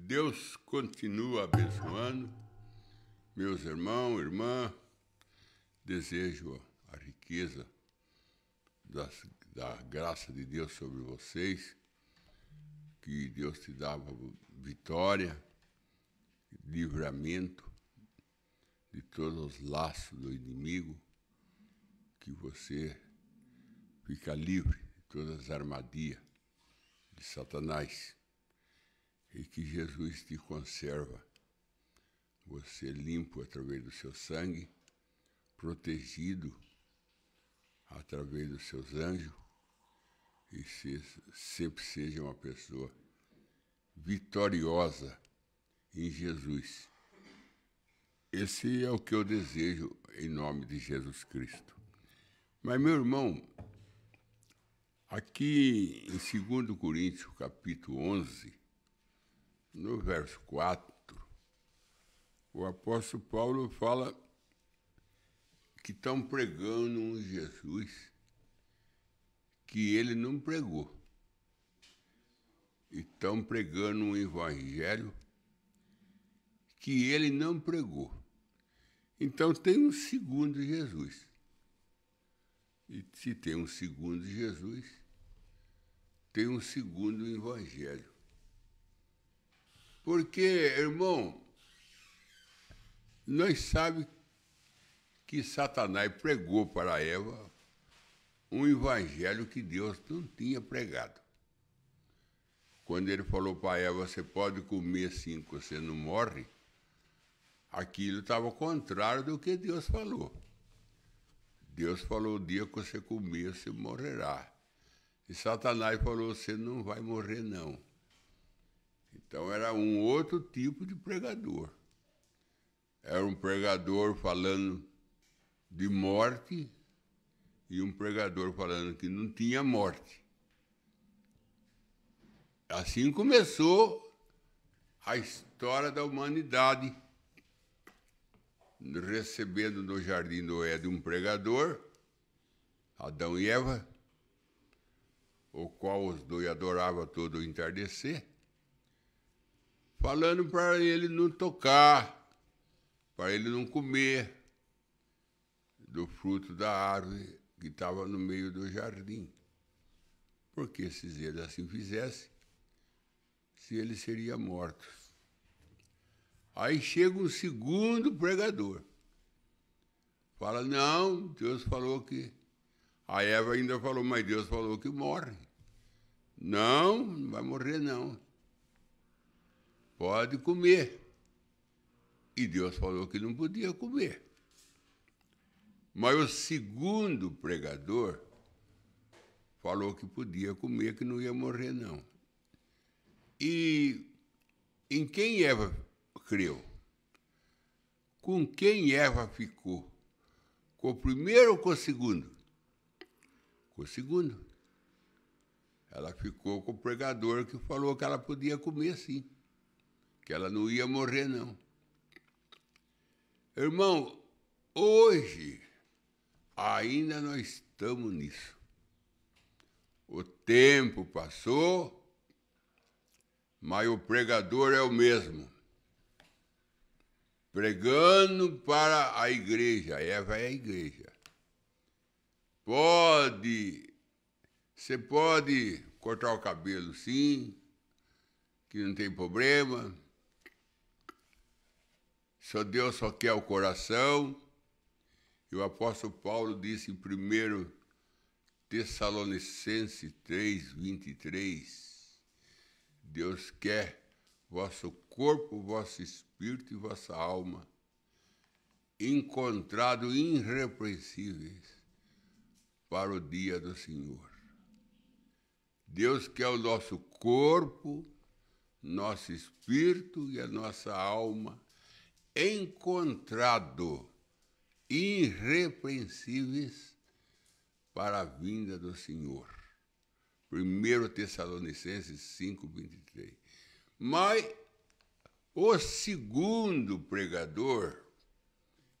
Deus continua abençoando, meus irmãos, irmã. Desejo a riqueza da graça de Deus sobre vocês, que Deus te dava vitória, livramento de todos os laços do inimigo, que você fica livre de todas as armadilhas de Satanás e que Jesus te conserva, você limpo através do seu sangue, protegido através dos seus anjos, e sempre seja uma pessoa vitoriosa em Jesus. Esse é o que eu desejo em nome de Jesus Cristo. Mas, meu irmão, aqui em 2 Coríntios, capítulo 11, no verso 4, o apóstolo Paulo fala que estão pregando um Jesus que ele não pregou. E estão pregando um evangelho que ele não pregou. Então tem um segundo Jesus. E se tem um segundo Jesus, tem um segundo evangelho. Porque, irmão, nós sabemos que Satanás pregou para Eva um evangelho que Deus não tinha pregado. Quando ele falou para Eva, você pode comer sim, que você não morre, aquilo estava ao contrário do que Deus falou. Deus falou, o dia que você comer, você morrerá. E Satanás falou, você não vai morrer, não. Então era um outro tipo de pregador. Era um pregador falando de morte e um pregador falando que não tinha morte. Assim começou a história da humanidade, recebendo no jardim do Éden um pregador, Adão e Eva, o qual os dois adoravam todo o entardecer, falando para ele não tocar, para ele não comer do fruto da árvore que estava no meio do jardim. Porque se ele assim fizesse, se ele seria morto. Aí chega um segundo pregador. Fala, não, Deus falou que... A Eva ainda falou, mas Deus falou que morre. Não, não vai morrer, não. Pode comer. E Deus falou que não podia comer. Mas o segundo pregador falou que podia comer, que não ia morrer, não. E em quem Eva creu? Com quem Eva ficou? Com o primeiro ou com o segundo? Com o segundo. Ela ficou com o pregador que falou que ela podia comer, sim. Que ela não ia morrer, não. Irmão, hoje ainda nós estamos nisso. O tempo passou, mas o pregador é o mesmo. Pregando para a igreja. Eva é a igreja. Você pode cortar o cabelo, sim, que não tem problema. Só Deus só quer o coração. E o apóstolo Paulo disse em 1 Tessalonicenses 3:23, Deus quer vosso corpo, vosso espírito e vossa alma encontrado irrepreensíveis para o dia do Senhor. Deus quer o nosso corpo, nosso espírito e a nossa alma encontrado irrepreensíveis para a vinda do Senhor. 1 Tessalonicenses 5:23. Mas o segundo pregador,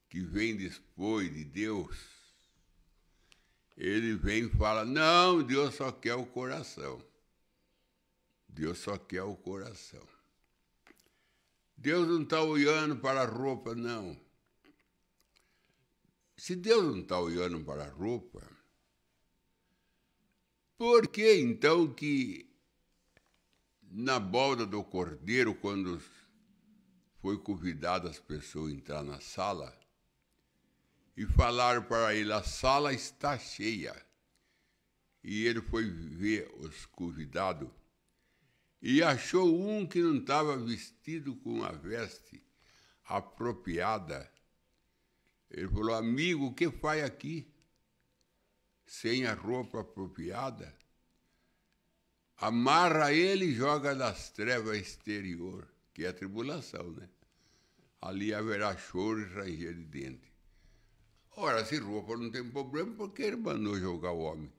que vem depois de Deus, ele vem e fala, não, Deus só quer o coração. Deus só quer o coração. Deus não está olhando para a roupa, não. Se Deus não está olhando para a roupa, por que então que na boda do Cordeiro, quando foi convidado as pessoas a entrar na sala, e falaram para ele, a sala está cheia, e ele foi ver os convidados, e achou um que não estava vestido com a veste apropriada. Ele falou, amigo, o que faz aqui? Sem a roupa apropriada? Amarra ele e joga nas trevas exterior, que é a tribulação, né? Ali haverá choro e ranger de dente. Ora, se roupa não tem problema, por que ele mandou jogar o homem?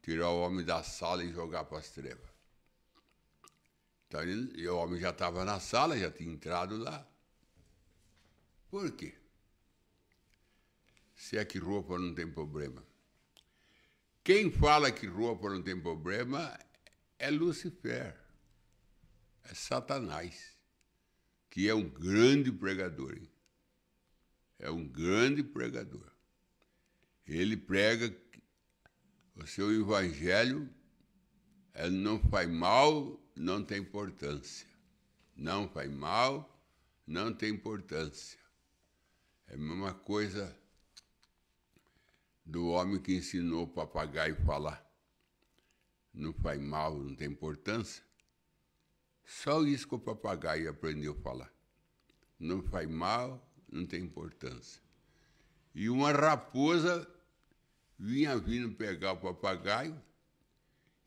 Tirar o homem da sala e jogar para as trevas. Então, o homem já estava na sala, já tinha entrado lá. Por quê? Se é que roupa não tem problema. Quem fala que roupa não tem problema é Lúcifer, é Satanás, que é um grande pregador. Hein? É um grande pregador. Ele prega o seu evangelho, ele não faz mal, não tem importância. Não faz mal, não tem importância. É a mesma coisa do homem que ensinou o papagaio a falar. Não faz mal, não tem importância. Só isso que o papagaio aprendeu a falar. Não faz mal, não tem importância. E uma raposa vinha vindo pegar o papagaio.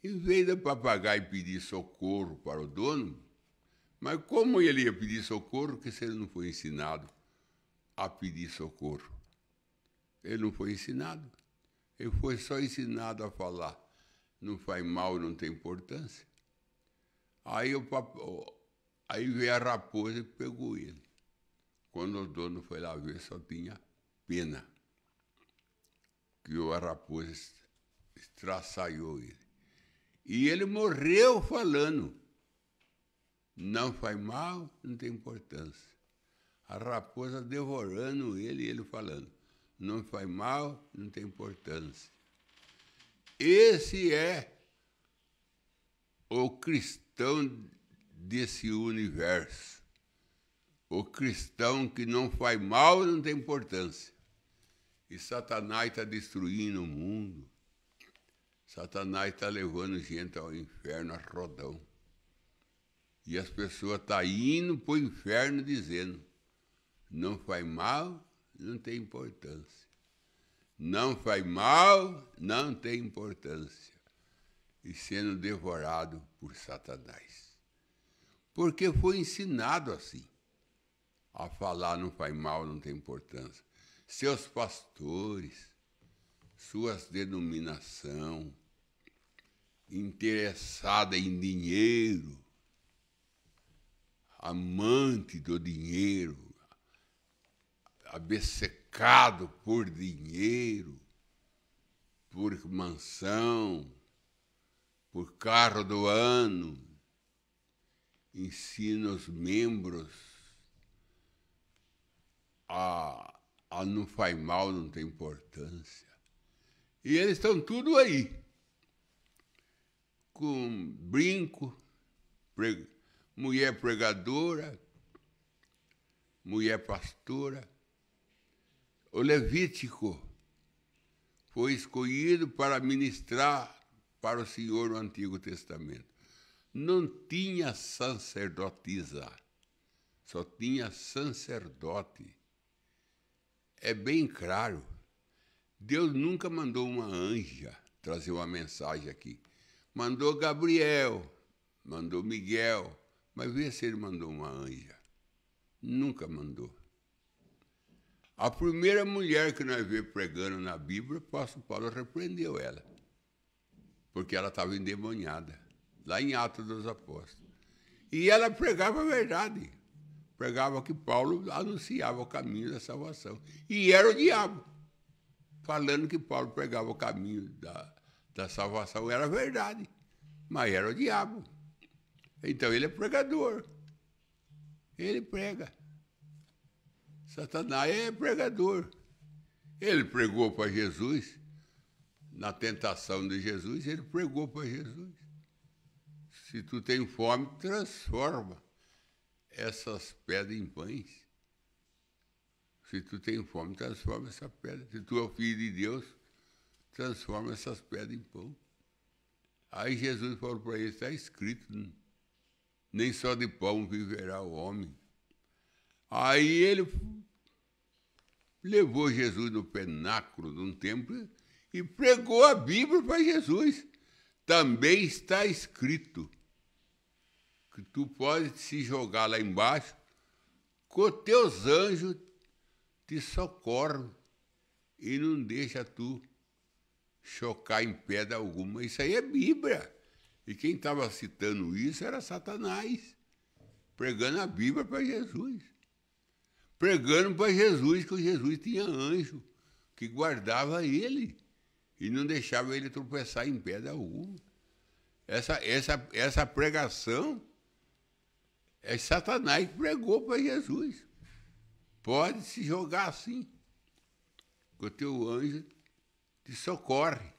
Em vez do papagaio pedir socorro para o dono, mas como ele ia pedir socorro, que se ele não foi ensinado a pedir socorro? Ele não foi ensinado. Ele foi só ensinado a falar. Não faz mal, não tem importância. Aí veio a raposa e pegou ele. Quando o dono foi lá ver, só tinha pena. Que a raposa estraçalhou ele. E ele morreu falando. Não faz mal, não tem importância. A raposa devorando ele e ele falando. Não faz mal, não tem importância. Esse é o cristão desse universo. O cristão que não faz mal, não tem importância. E Satanás está destruindo o mundo. Satanás está levando gente ao inferno a rodão. E as pessoas estão indo para o inferno dizendo, não faz mal, não tem importância. Não faz mal, não tem importância. E sendo devorado por Satanás. Porque foi ensinado assim, a falar não faz mal, não tem importância. Seus pastores, suas denominações, interessada em dinheiro, amante do dinheiro, abessecado por dinheiro, por mansão, por carro do ano, ensina os membros a não faz mal, não tem importância. E eles estão tudo aí, com brinco, mulher pregadora, mulher pastora. O Levítico foi escolhido para ministrar para o Senhor no Antigo Testamento. Não tinha sacerdotisa, só tinha sacerdote. É bem claro, Deus nunca mandou uma anja trazer uma mensagem aqui. Mandou Gabriel, mandou Miguel, mas vê se ele mandou uma anja. Nunca mandou. A primeira mulher que nós vemos pregando na Bíblia, o apóstolo Paulo repreendeu ela, porque ela estava endemoniada, lá em Atos dos Apóstolos. E ela pregava a verdade, pregava que Paulo anunciava o caminho da salvação. E era o diabo, falando que Paulo pregava o caminho da salvação, era verdade, mas era o diabo. Então ele é pregador. Ele prega. Satanás é pregador. Ele pregou para Jesus, na tentação de Jesus, ele pregou para Jesus. Se tu tem fome, transforma essas pedras em pães. Se tu tem fome, transforma essa pedra. Se tu é o filho de Deus, transforma essas pedras em pão. Aí Jesus falou para ele, está escrito, nem só de pão viverá o homem. Aí ele levou Jesus no penáculo de um templo e pregou a Bíblia para Jesus. Também está escrito que tu podes se jogar lá embaixo, que os teus anjos te socorrem e não deixa tu chocar em pedra alguma. Isso aí é Bíblia. E quem estava citando isso era Satanás, pregando a Bíblia para Jesus. Pregando para Jesus que Jesus tinha anjo que guardava ele e não deixava ele tropeçar em pedra alguma. Essa pregação é Satanás que pregou para Jesus. Pode se jogar assim, que o teu anjo te socorre.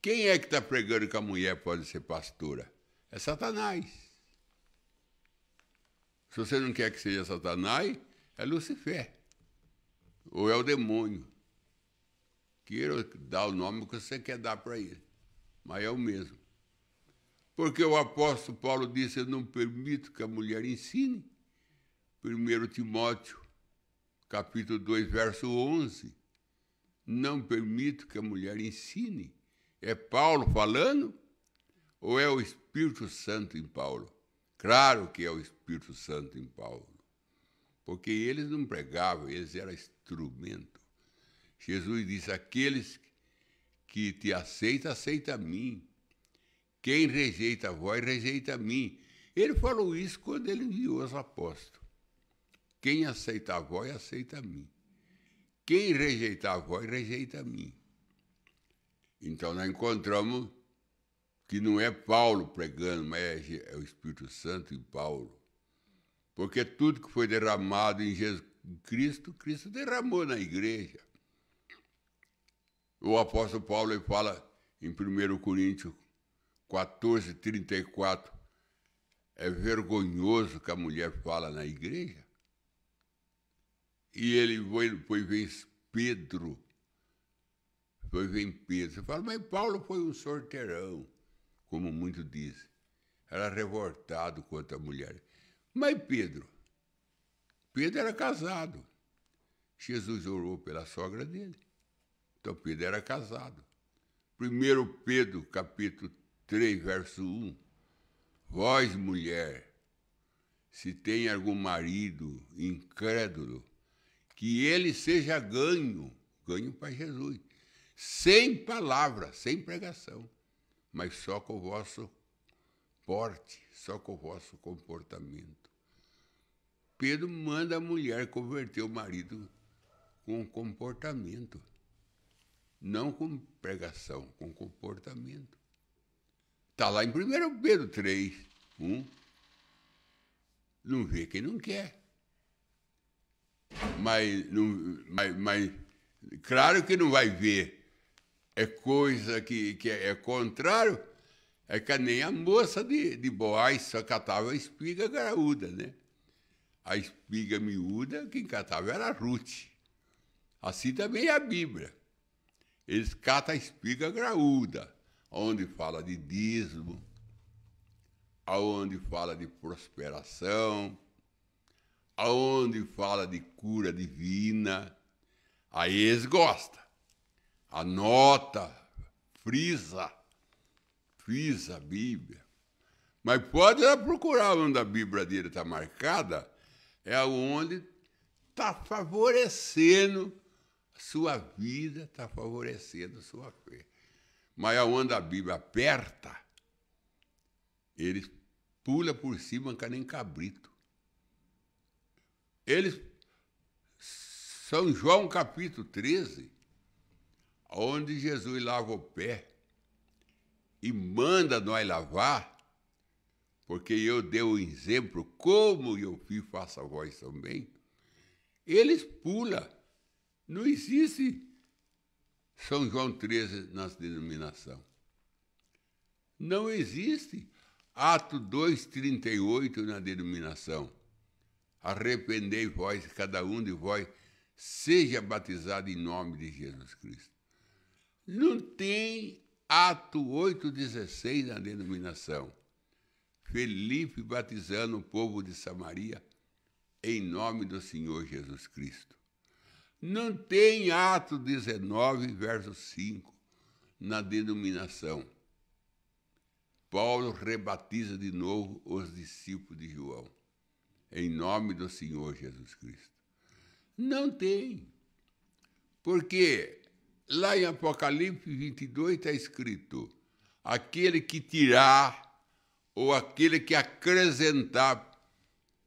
Quem é que está pregando que a mulher pode ser pastora? É Satanás. Se você não quer que seja Satanás, é Lucifer. Ou é o demônio. Queira dar o nome que você quer dar para ele. Mas é o mesmo. Porque o apóstolo Paulo disse, eu não permito que a mulher ensine. 1 Timóteo, capítulo 2, verso 11. Não permito que a mulher ensine. É Paulo falando? Ou é o Espírito Santo em Paulo? Claro que é o Espírito Santo em Paulo. Porque eles não pregavam, eles eram instrumento. Jesus disse, aqueles que te aceitam, aceita a mim. Quem rejeita vós, rejeita a mim. Ele falou isso quando ele enviou os apóstolos. Quem aceita vós, aceita a mim. Quem rejeitar vós, rejeita a mim. Então nós encontramos que não é Paulo pregando, mas é o Espírito Santo em Paulo. Porque tudo que foi derramado em Jesus Cristo, Cristo derramou na igreja. O apóstolo Paulo ele fala em 1 Coríntios 14, 34, é vergonhoso que a mulher fala na igreja. E ele foi ver Pedro. Foi ver Pedro. Você fala, mas Paulo foi um sorteirão, como muitos dizem. Era revoltado contra a mulher. Mas Pedro era casado. Jesus orou pela sogra dele. Então Pedro era casado. 1 Pedro, capítulo 3, verso 1. Vós, mulher, se tem algum marido incrédulo, que ele seja ganho para Jesus, sem palavra, sem pregação, mas só com o vosso porte, só com o vosso comportamento. Pedro manda a mulher converter o marido com comportamento, não com pregação, com comportamento. Está lá em 1 Pedro 3, 1. Não vê quem não quer. Mas claro que não vai ver. É coisa que é contrário. É que nem a moça de Boaz só catava a espiga graúda, né? A espiga miúda, quem catava era a Ruth. Assim também é a Bíblia. Eles catam a espiga graúda, onde fala de dízimo, aonde fala de prosperação, aonde fala de cura divina. Aí eles gostam. Anota, frisa a Bíblia. Mas pode lá procurar onde a Bíblia dele está marcada, é onde está favorecendo a sua vida, está favorecendo a sua fé. Mas aonde a Bíblia aperta, eles pulam por cima que nem cabrito. Eles, São João capítulo 13, onde Jesus lava o pé e manda nós lavar, porque eu dei o exemplo, como eu fiz, faça vós também, eles pulam. Não existe São João 13 nas denominações. Não existe Atos 2,38 na denominação. Arrependei vós, cada um de vós, seja batizado em nome de Jesus Cristo. Não tem Atos 8,16 na denominação. Felipe batizando o povo de Samaria em nome do Senhor Jesus Cristo. Não tem Atos 19, verso 5 na denominação. Paulo rebatiza de novo os discípulos de João, em nome do Senhor Jesus Cristo. Não tem. Porque lá em Apocalipse 22 está escrito: aquele que tirar ou aquele que acrescentar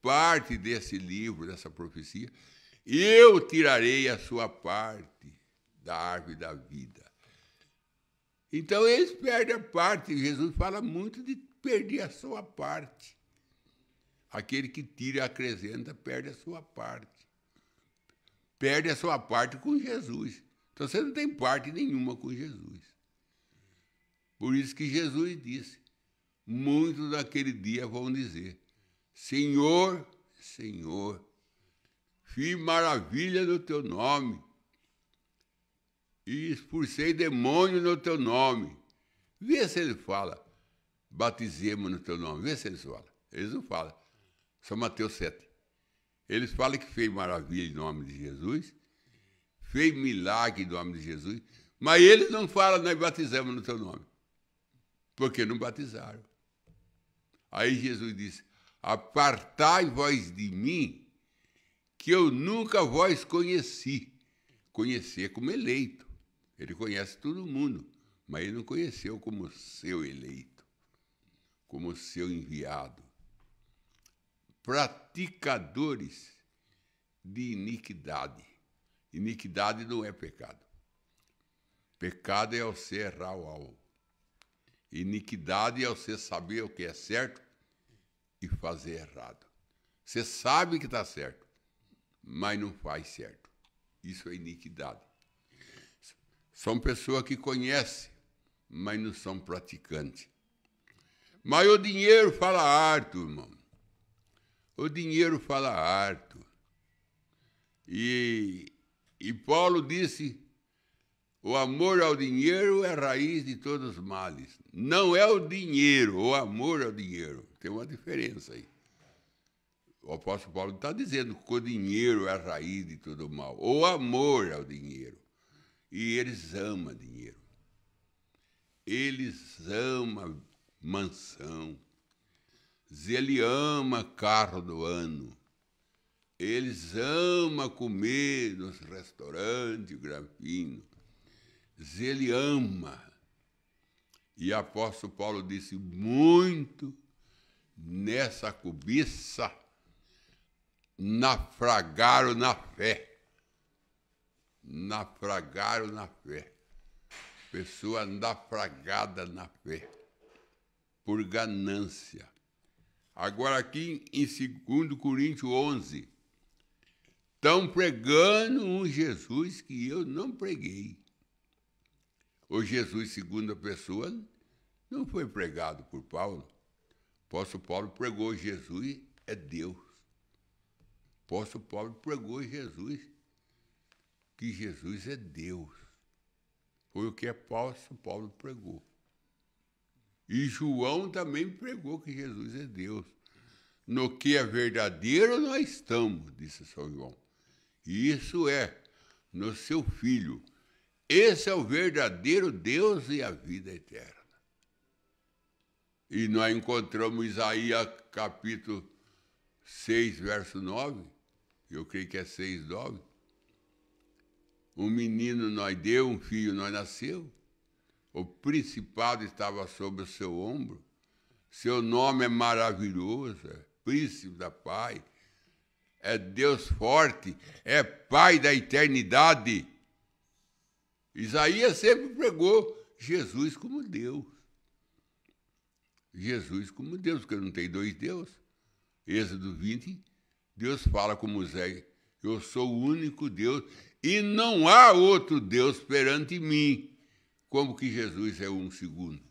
parte desse livro, dessa profecia, eu tirarei a sua parte da árvore da vida. Então eles perdem a parte. Jesus fala muito de perder a sua parte. Aquele que tira e acrescenta perde a sua parte. Perde a sua parte com Jesus. Então você não tem parte nenhuma com Jesus. Por isso que Jesus disse: muitos daquele dia vão dizer: Senhor, Senhor, fiz maravilha no teu nome, e expulsei demônio no teu nome. Vê se ele fala, batizemos no teu nome. Vê se eles falam. Eles não falam. São Mateus 7. Eles falam que fez maravilha em nome de Jesus, fez milagre em nome de Jesus, mas eles não falam, nós batizamos no teu nome, porque não batizaram. Aí Jesus disse: apartai vós de mim, que eu nunca vós conheci. Conhecer como eleito. Ele conhece todo mundo, mas ele não conheceu como seu eleito, como seu enviado. Praticadores de iniquidade. Iniquidade não é pecado. Pecado é você errar o alvo. Iniquidade é você saber o que é certo e fazer errado. Você sabe que está certo, mas não faz certo. Isso é iniquidade. São pessoas que conhecem, mas não são praticantes. Mas o dinheiro fala harto, irmão. O dinheiro fala harto. E Paulo disse: o amor ao dinheiro é a raiz de todos os males. Não é o dinheiro, o amor ao dinheiro. Tem uma diferença aí. O apóstolo Paulo está dizendo que o dinheiro é a raiz de todo mal. O amor ao dinheiro. E eles amam dinheiro. Eles amam mansão. Ele ama carro do ano. Eles amam comer nos restaurantes granfinos. Ele ama. E o apóstolo Paulo disse: muito nessa cobiça naufragaram na fé. Naufragaram na fé. Pessoa naufragada na fé. Por ganância. Agora aqui em 2 Coríntios 11, estão pregando um Jesus que eu não preguei. O Jesus, segunda pessoa, não foi pregado por Paulo. O apóstolo Paulo pregou: Jesus é Deus. O apóstolo Paulo pregou Jesus, que Jesus é Deus. Foi o que o apóstolo Paulo pregou. E João também pregou que Jesus é Deus. No que é verdadeiro nós estamos, disse São João. E isso é no seu Filho. Esse é o verdadeiro Deus e a vida eterna. E nós encontramos Isaías capítulo 6, verso 9. Eu creio que é 6, 9. Um menino nós deu, um filho nós nasceu. O principado estava sobre o seu ombro. Seu nome é maravilhoso, é príncipe da paz. É Deus forte, é Pai da eternidade. Isaías sempre pregou Jesus como Deus. Jesus como Deus, porque não tem dois deuses. Êxodo 20, Deus fala com Moisés, eu sou o único Deus e não há outro Deus perante mim. Como que Jesus é um segundo?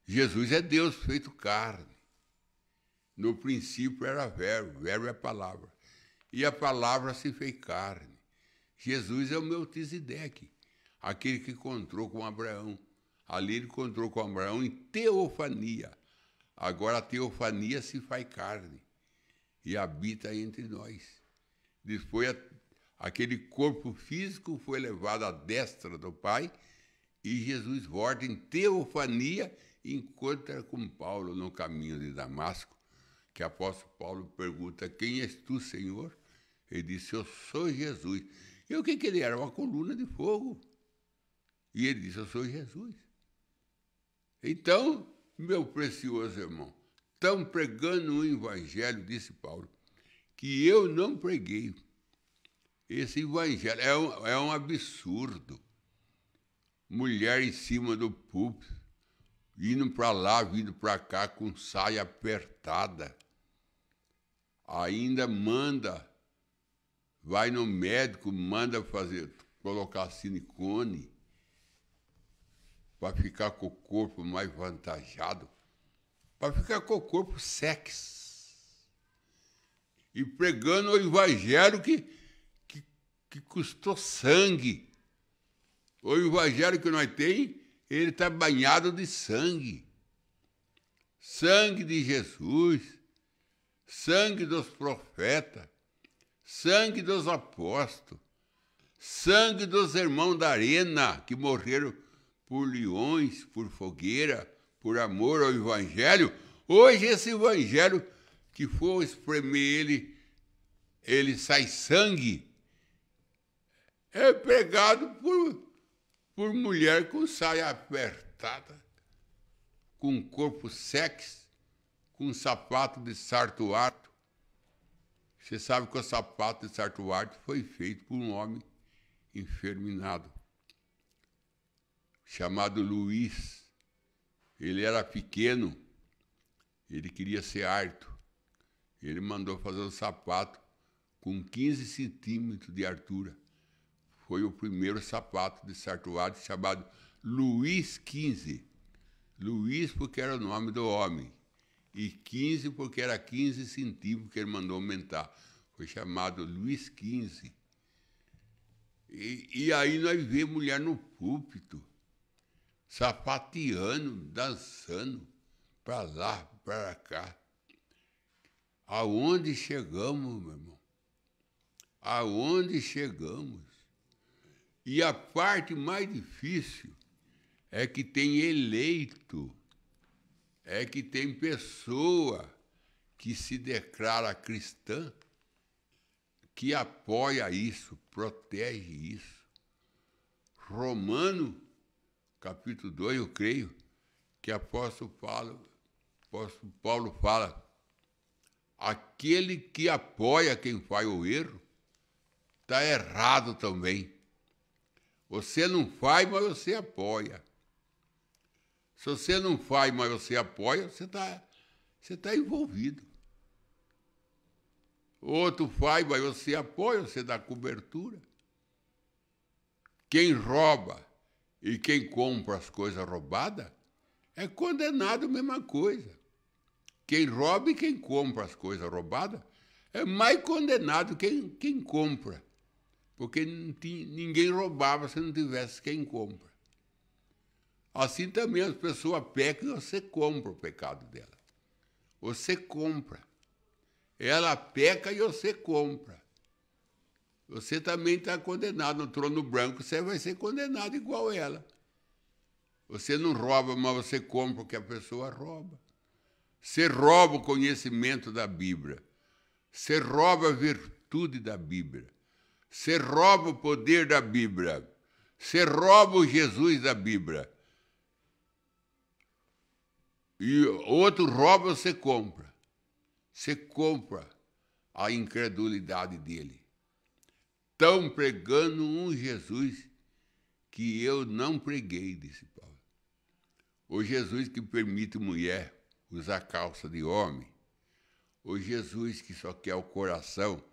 Jesus é Deus feito carne. No princípio era verbo, verbo é a palavra. E a palavra se fez carne. Jesus é o Melquisedeque, aquele que encontrou com Abraão. Ali ele encontrou com Abraão em teofania. Agora a teofania se faz carne e habita entre nós. Depois aquele corpo físico foi levado à destra do Pai e Jesus volta em teofania e encontra com Paulo no caminho de Damasco, que o apóstolo Paulo pergunta, quem és tu, Senhor? Ele disse, eu sou Jesus. E o que ele era? Uma coluna de fogo. E ele disse, eu sou Jesus. Então, meu precioso irmão, estão pregando um evangelho, disse Paulo, que eu não preguei. Esse evangelho é um absurdo. Mulher em cima do púlpito, indo para lá, vindo para cá, com saia apertada. Ainda vai no médico, manda colocar silicone para ficar com o corpo mais vantajado, para ficar com o corpo sexy. E pregando o evangelho que custou sangue. O evangelho que nós temos, ele está banhado de sangue. Sangue de Jesus, sangue dos profetas, sangue dos apóstolos, sangue dos irmãos da arena que morreram por leões, por fogueira, por amor ao evangelho. Hoje esse evangelho, que for espremer ele sai sangue, é pregado por mulher com saia apertada, com corpo sexy, com sapato de sarto alto. Você sabe que o sapato de sarto alto foi feito por um homem enferminado, chamado Luís. Ele era pequeno, ele queria ser alto. Ele mandou fazer um sapato com 15 centímetros de altura. Foi o primeiro sapato de sarto alto, chamado Luís XV. Luís porque era o nome do homem, e 15 porque era 15 centímetros que ele mandou aumentar. Foi chamado Luís XV. E aí nós vemos mulher no púlpito, sapateando, dançando, para lá, para cá. Aonde chegamos, meu irmão? Aonde chegamos? E a parte mais difícil é que tem eleito, é que tem pessoa que se declara cristã, que apoia isso, protege isso. Romano, capítulo 2, eu creio, que apóstolo Paulo fala, aquele que apoia quem faz o erro, está errado também. Você não faz, mas você apoia. Se você não faz, mas você apoia, você tá envolvido. Outro faz, mas você apoia, você dá cobertura. Quem rouba e quem compra as coisas roubadas é condenado a mesma coisa. Quem rouba e quem compra as coisas roubadas é mais condenado quem compra. Porque ninguém roubava se não tivesse quem compra. Assim também as pessoas pecam e você compra o pecado dela. Você compra. Ela peca e você compra. Você também está condenado no trono branco, você vai ser condenado igual ela. Você não rouba, mas você compra o que a pessoa rouba. Você rouba o conhecimento da Bíblia. Você rouba a virtude da Bíblia. Você rouba o poder da Bíblia. Você rouba o Jesus da Bíblia. E outro rouba, você compra. Você compra a incredulidade dele. Estão pregando um Jesus que eu não preguei, disse Paulo. O Jesus que permite mulher usar calça de homem, o Jesus que só quer o coração,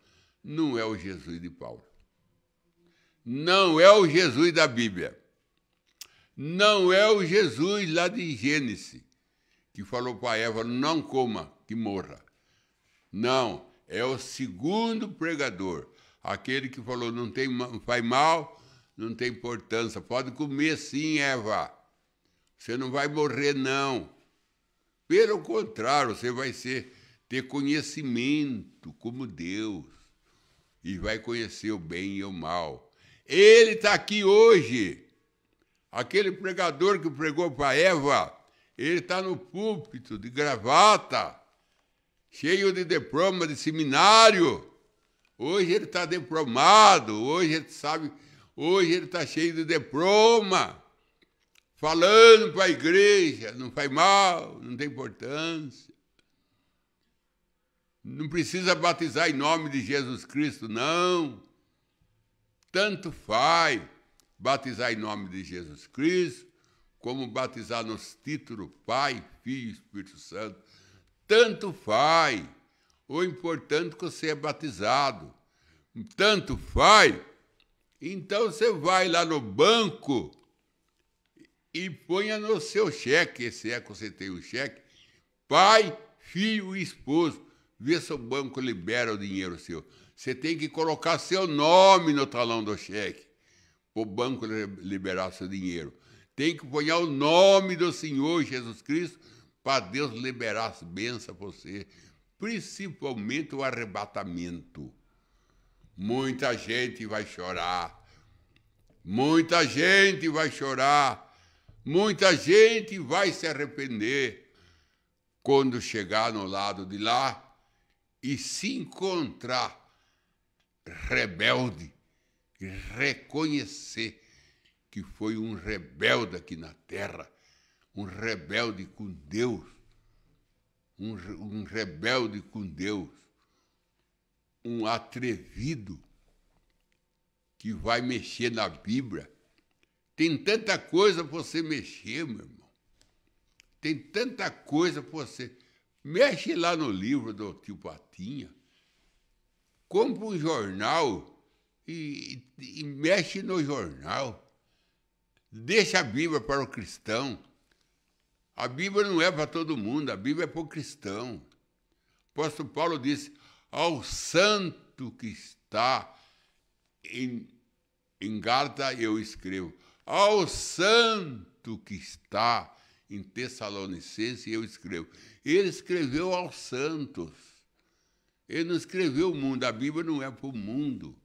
não é o Jesus de Paulo. Não é o Jesus da Bíblia. Não é o Jesus lá de Gênesis, que falou para Eva, não coma, que morra. Não, é o segundo pregador, aquele que falou, não faz mal, não tem importância, pode comer sim, Eva. Você não vai morrer, não. Pelo contrário, você vai ter conhecimento como Deus e vai conhecer o bem e o mal. Ele está aqui hoje. Aquele pregador que pregou para Eva, ele está no púlpito de gravata, cheio de diploma de seminário. Hoje ele está diplomado, hoje ele está cheio de diploma, falando para a igreja, não faz mal, não tem importância. Não precisa batizar em nome de Jesus Cristo, não. Tanto faz batizar em nome de Jesus Cristo, como batizar nos títulos Pai, Filho e Espírito Santo. Tanto faz. O importante é que você é batizado. Tanto faz. Então você vai lá no banco e ponha no seu cheque, se é que você tem o cheque, pai, filho e esposo. Vê se o banco libera o dinheiro seu. Você tem que colocar seu nome no talão do cheque, para o banco liberar seu dinheiro. Tem que pôr o nome do Senhor Jesus Cristo para Deus liberar as bênçãos para você, principalmente o arrebatamento. Muita gente vai chorar, muita gente vai chorar, muita gente vai se arrepender quando chegar no lado de lá e se encontrar rebelde, e reconhecer que foi um rebelde aqui na terra, um rebelde com Deus, um rebelde com Deus, um atrevido que vai mexer na Bíblia. Tem tanta coisa para você mexer, meu irmão. Tem tanta coisa para você. Mexe lá no livro do tio Patinha. Compra um jornal e mexe no jornal. Deixa a Bíblia para o cristão. A Bíblia não é para todo mundo, a Bíblia é para o cristão. O apóstolo Paulo disse, ao santo que está em Gálatas eu escrevo. Ao santo que está em Tessalonicenses eu escrevo. Ele escreveu aos santos. Ele não escreveu o mundo. A Bíblia não é para o mundo.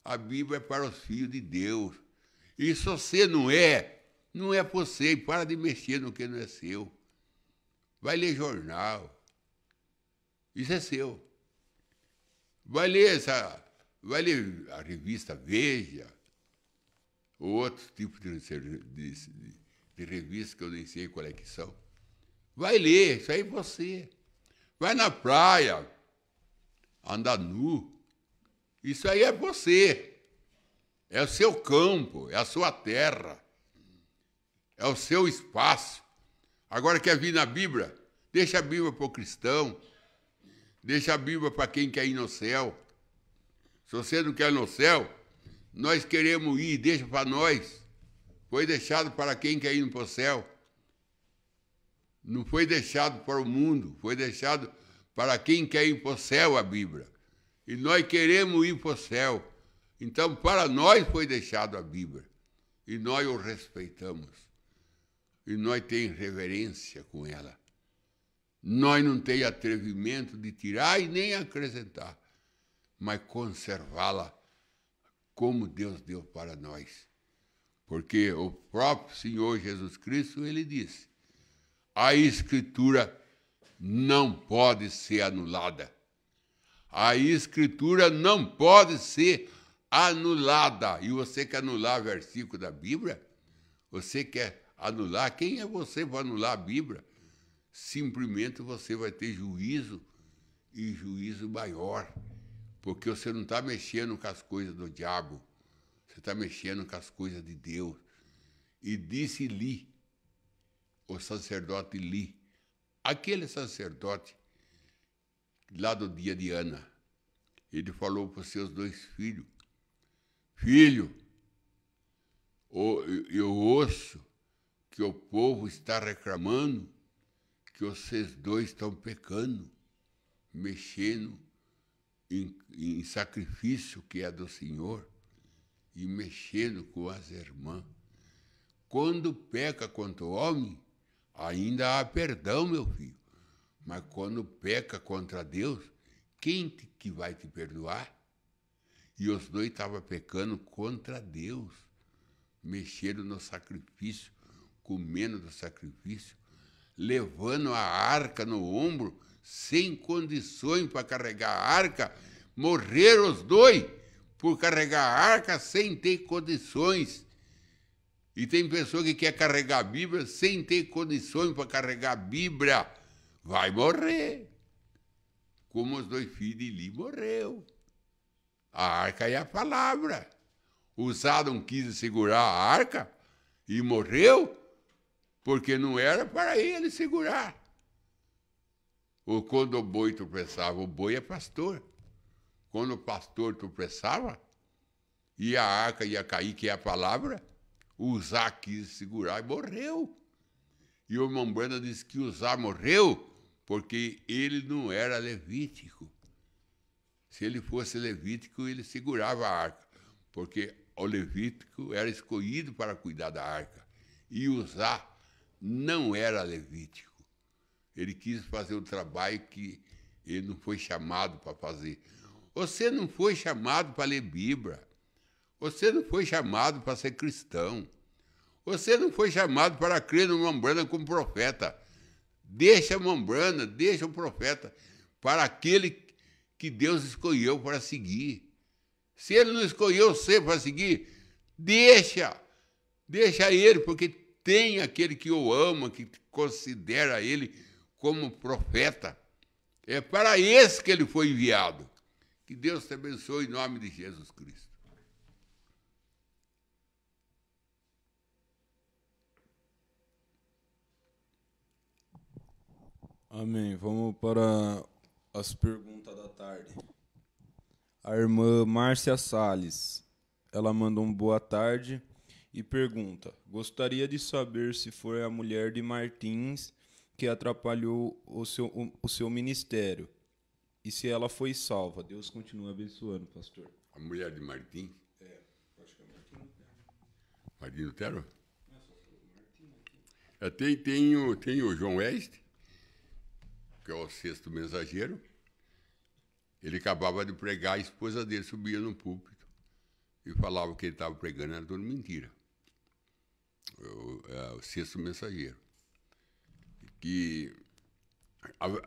A Bíblia é para os filhos de Deus. E se você não é para você. E para de mexer no que não é seu. Vai ler jornal. Isso é seu. Vai ler a revista Veja, ou outro tipo de revista que eu nem sei qual é que são. Vai ler, isso aí é você. Vai na praia, andar nu. Isso aí é você. É o seu campo, é a sua terra, é o seu espaço. Agora quer vir na Bíblia? Deixa a Bíblia para o cristão. Deixa a Bíblia para quem quer ir no céu. Se você não quer ir no céu, nós queremos ir, deixa para nós. Foi deixado para quem quer ir para o céu. Não foi deixado para o mundo, foi deixado para quem quer ir para o céu a Bíblia. E nós queremos ir para o céu. Então, para nós foi deixado a Bíblia. E nós o respeitamos. E nós temos reverência com ela. Nós não temos atrevimento de tirar e nem acrescentar, mas conservá-la como Deus deu para nós. Porque o próprio Senhor Jesus Cristo, ele disse, a Escritura não pode ser anulada. A Escritura não pode ser anulada. E você quer anular versículo da Bíblia? Você quer anular? Quem é você para anular a Bíblia? Simplesmente você vai ter juízo e juízo maior. Porque você não está mexendo com as coisas do diabo. Você está mexendo com as coisas de Deus. E disse-lhe o sacerdote Eli, aquele sacerdote lá do dia de Ana, ele falou para os seus 2 filhos: filho, eu ouço que o povo está reclamando que vocês 2 estão pecando, mexendo em sacrifício que é do Senhor e mexendo com as irmãs. Quando peca contra o homem, ainda há perdão, meu filho. Mas quando peca contra Deus, quem que vai te perdoar? E os 2 estavam pecando contra Deus, mexendo no sacrifício, comendo do sacrifício, levando a arca no ombro, sem condições para carregar a arca. Morreram os 2 por carregar a arca sem ter condições. E tem pessoa que quer carregar a Bíblia sem ter condições para carregar a Bíblia. Vai morrer. Como os 2 filhos de Eli morreu. A arca é a palavra. Uzá não quis segurar a arca e morreu porque não era para ele segurar. Ou quando o boi tropeçava, o boi é pastor. Quando o pastor tropeçava e a arca ia cair, que é a palavra, Uzá quis segurar e morreu. E o irmão Brana disse que Uzá morreu porque ele não era levítico. Se ele fosse levítico, ele segurava a arca, porque o levítico era escolhido para cuidar da arca. E Uzá não era levítico. Ele quis fazer um trabalho que ele não foi chamado para fazer. Você não foi chamado para ler Bíblia. Você não foi chamado para ser cristão. Você não foi chamado para crer no irmão Brana como profeta. Deixa a irmã Brana, deixa o profeta para aquele que Deus escolheu para seguir. Se ele não escolheu você para seguir, deixa ele, porque tem aquele que o ama, que considera ele como profeta. É para esse que ele foi enviado. Que Deus te abençoe em nome de Jesus Cristo. Amém. Vamos para as perguntas da tarde. A irmã Márcia Salles, ela mandou um boa tarde e pergunta: gostaria de saber se foi a mulher de Martins que atrapalhou o seu ministério e se ela foi salva. Deus continua abençoando, pastor. A mulher de Martim? Acho que é Martim Lutero. Martim Lutero? Tem o João West, que é o 6º mensageiro. Ele acabava de pregar, a esposa dele subia no púlpito e falava que ele estava pregando, era tudo mentira. O 6º mensageiro. Que,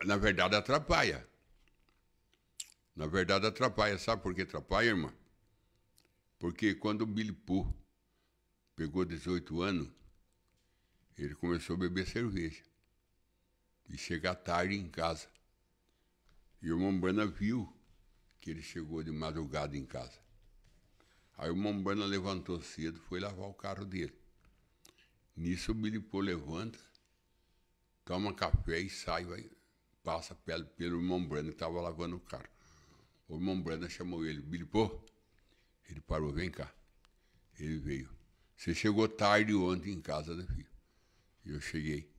na verdade, atrapalha. Na verdade, atrapalha. Sabe por que atrapalha, irmã? Porque quando o Billy Paul pegou 18 anos, ele começou a beber cerveja e chegar tarde em casa. E o irmão Brana viu que ele chegou de madrugada em casa. Aí o irmão Brana levantou cedo, foi lavar o carro dele. Nisso o Billy Paul levanta, toma café e sai, passa pelo irmão Brana que estava lavando o carro. O irmão Brana chamou ele: Billy Paul. Ele parou: vem cá. Ele veio: você chegou tarde ontem em casa, né, filho? E eu cheguei.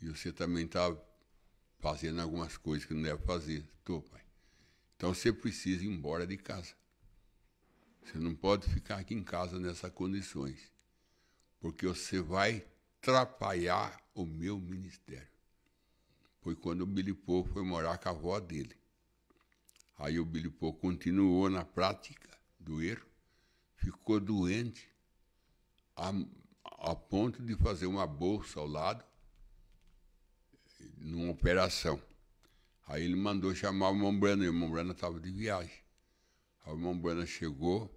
E você também estava fazendo algumas coisas que não deve fazer. Tô, pai. Então você precisa ir embora de casa. Você não pode ficar aqui em casa nessas condições, porque você vai atrapalhar o meu ministério. Foi quando o Billy Paul foi morar com a avó dele. Aí o Billy Paul continuou na prática do erro, ficou doente, a ponto de fazer uma bolsa ao lado, numa operação. Aí ele mandou chamar o irmão Brana, e o irmão Brana estava de viagem. Aí o irmão Brana chegou,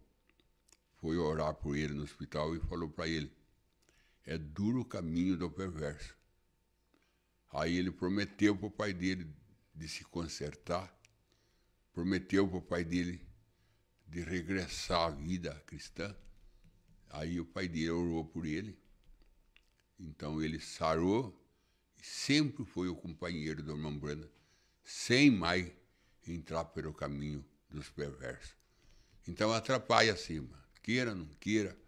foi orar por ele no hospital e falou para ele: é duro o caminho do perverso. Aí ele prometeu para o pai dele de se consertar, prometeu para o pai dele de regressar à vida cristã. Aí o pai dele orou por ele Então ele sarou e sempre foi o companheiro do irmão Branham, sem mais entrar pelo caminho dos perversos. Então atrapalha sim, queira, não queira,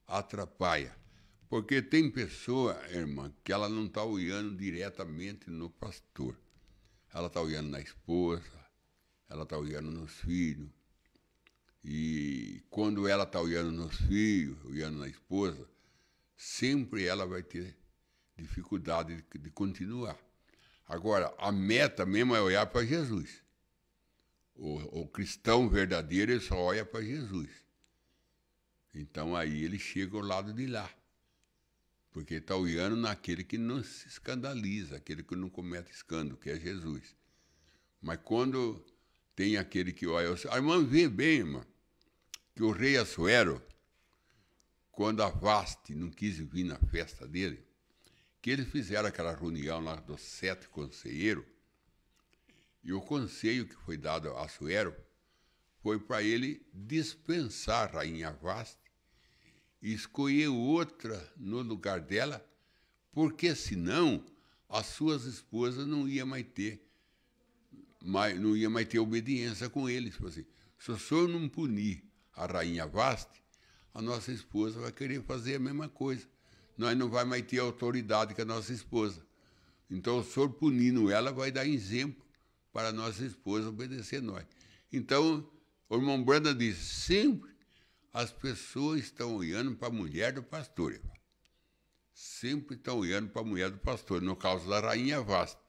atrapalha. Porque tem pessoa, irmã, que ela não está olhando diretamente no pastor. Ela está olhando na esposa, ela está olhando nos filhos. E quando ela está olhando nos filhos, olhando na esposa, sempre ela vai ter dificuldade de continuar. Agora, a meta mesmo é olhar para Jesus. O cristão verdadeiro, ele só olha para Jesus. Então, aí ele chega ao lado de lá. Porque está olhando naquele que não se escandaliza, aquele que não comete escândalo, que é Jesus. Mas quando tem aquele que olha... A irmã vê bem, irmã, que o rei Assuero, quando a Vaste não quis vir na festa dele, que eles fizeram aquela reunião lá dos 7 conselheiros, e o conselho que foi dado a Assuero foi para ele dispensar a rainha Vaste e escolher outra no lugar dela, porque senão as suas esposas não iam mais ter obediência com eles. Tipo assim, se o senhor não punir a rainha Vaste, a nossa esposa vai querer fazer a mesma coisa. Nós não vai mais ter autoridade com a nossa esposa. Então, o senhor punindo ela vai dar exemplo para a nossa esposa obedecer a nós. Então, o irmão Branham diz, sempre as pessoas estão olhando para a mulher do pastor. Irmão. Sempre estão olhando para a mulher do pastor. No caso da rainha Vaste,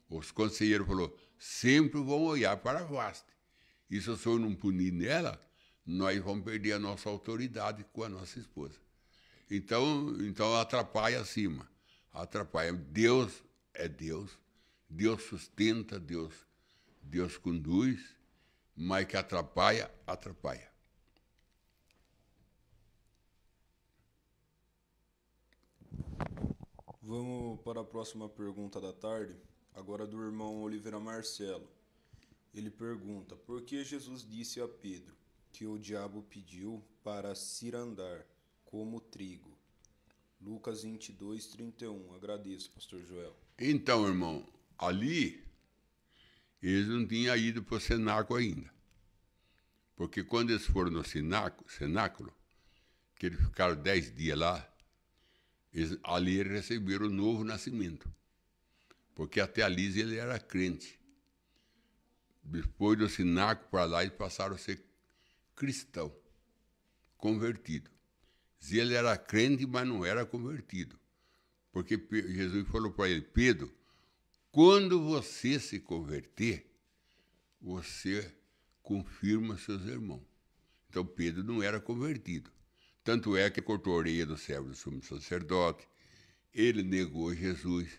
os conselheiros falaram, sempre vão olhar para a Vaste. E se o senhor não punir nela, nós vamos perder a nossa autoridade com a nossa esposa. Então atrapalha acima. Atrapalha. Deus é Deus. Deus sustenta, Deus conduz, mas que atrapalha, atrapalha. Vamos para a próxima pergunta da tarde, agora do irmão Oliveira Marcelo. Ele pergunta, por que Jesus disse a Pedro que o diabo pediu para cirandar como trigo? Lucas 22, 31. Agradeço, pastor Joel. Então, irmão, ali eles não tinham ido para o cenáculo ainda. Porque quando eles foram no cenáculo, que eles ficaram 10 dias lá, ali eles receberam o novo nascimento. Porque até ali ele era crente. Depois do cenáculo para lá, eles passaram a ser cristão, convertido. Ele era crente, mas não era convertido. Porque Jesus falou para ele, Pedro, quando você se converter, você confirma seus irmãos. Então Pedro não era convertido. Tanto é que cortou a orelha do servo do sumo sacerdote, ele negou Jesus.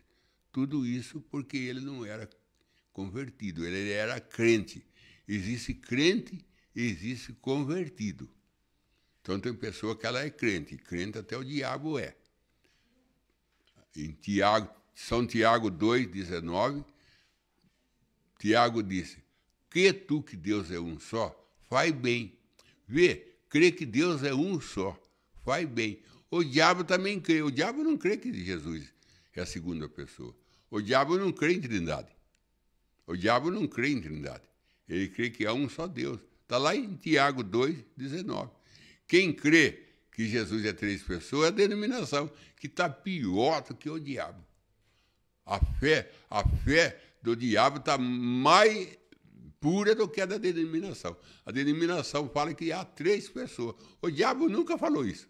Tudo isso porque ele não era convertido, ele era crente. Existe crente e existe convertido. Então tem pessoa que ela é crente até o diabo é. Em São Tiago 2,19, Tiago disse, crê tu que Deus é um só, faz bem. Vê, crê que Deus é um só, faz bem. O diabo também crê, o diabo não crê que Jesus é a segunda pessoa. O diabo não crê em trindade. O diabo não crê em trindade. Ele crê que há um só Deus. Está lá em Tiago 2,19. Quem crê que Jesus é 3 pessoas é a denominação, que está pior do que o diabo. A fé do diabo está mais pura do que a da denominação. A denominação fala que há 3 pessoas. O diabo nunca falou isso.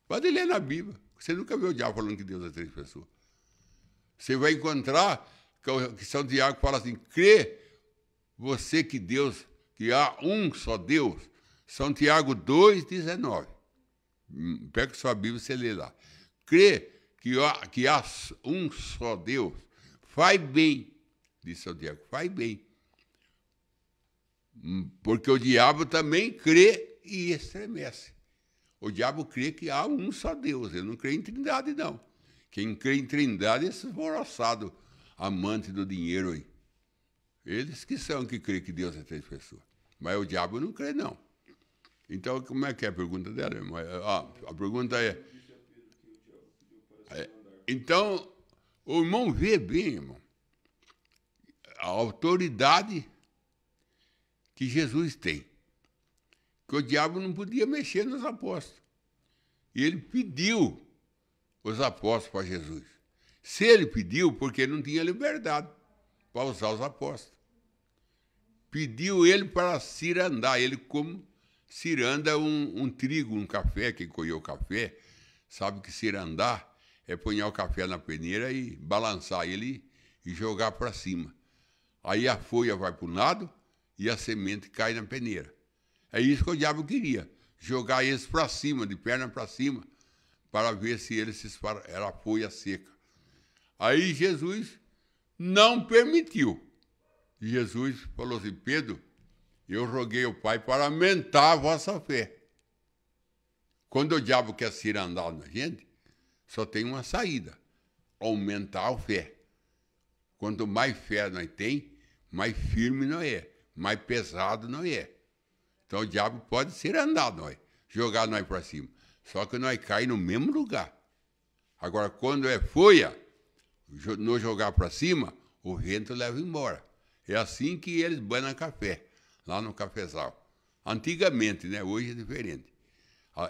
Pode ler na Bíblia. Você nunca viu o diabo falando que Deus é 3 pessoas. Você vai encontrar que São Tiago fala assim, crê você que há um só Deus. São Tiago 2,19. Pega sua Bíblia e você lê lá. Crê que há um só Deus. Faz bem, disse São Tiago, faz bem. Porque o diabo também crê e estremece. O diabo crê que há um só Deus. Ele não crê em trindade, não. Quem crê em trindade é esse esvoroçado amante do dinheiro aí. Eles que são que crê que Deus é 3 pessoas. Mas o diabo não crê, não. Então, como é que é a pergunta dela, irmão? A pergunta é Então, o irmão vê bem, irmão, a autoridade que Jesus tem. Que o diabo não podia mexer nos apóstolos. E ele pediu os apóstolos para Jesus. Se ele pediu, porque ele não tinha liberdade para usar os apóstolos. Pediu ele para cirandar, ele como ciranda um trigo, um café, quem colheu o café, sabe que cirandar é pôr o café na peneira e balançar ele e jogar para cima. Aí a folha vai para um lado e a semente cai na peneira. É isso que o diabo queria, jogar eles para cima, de perna para cima, para ver se eles se era a folha seca. Aí Jesus não permitiu. Jesus falou assim, Pedro, eu roguei ao Pai para aumentar a vossa fé. Quando o diabo quer cirandar na gente, só tem uma saída, aumentar a fé. Quanto mais fé nós tem, mais firme nós é, mais pesado nós é. Então o diabo pode cirandar nós, jogar nós para cima. Só que nós cai no mesmo lugar. Agora, quando é folha, não jogar para cima, o vento leva embora. É assim que eles banham café, lá no cafezal. Antigamente, né? Hoje é diferente.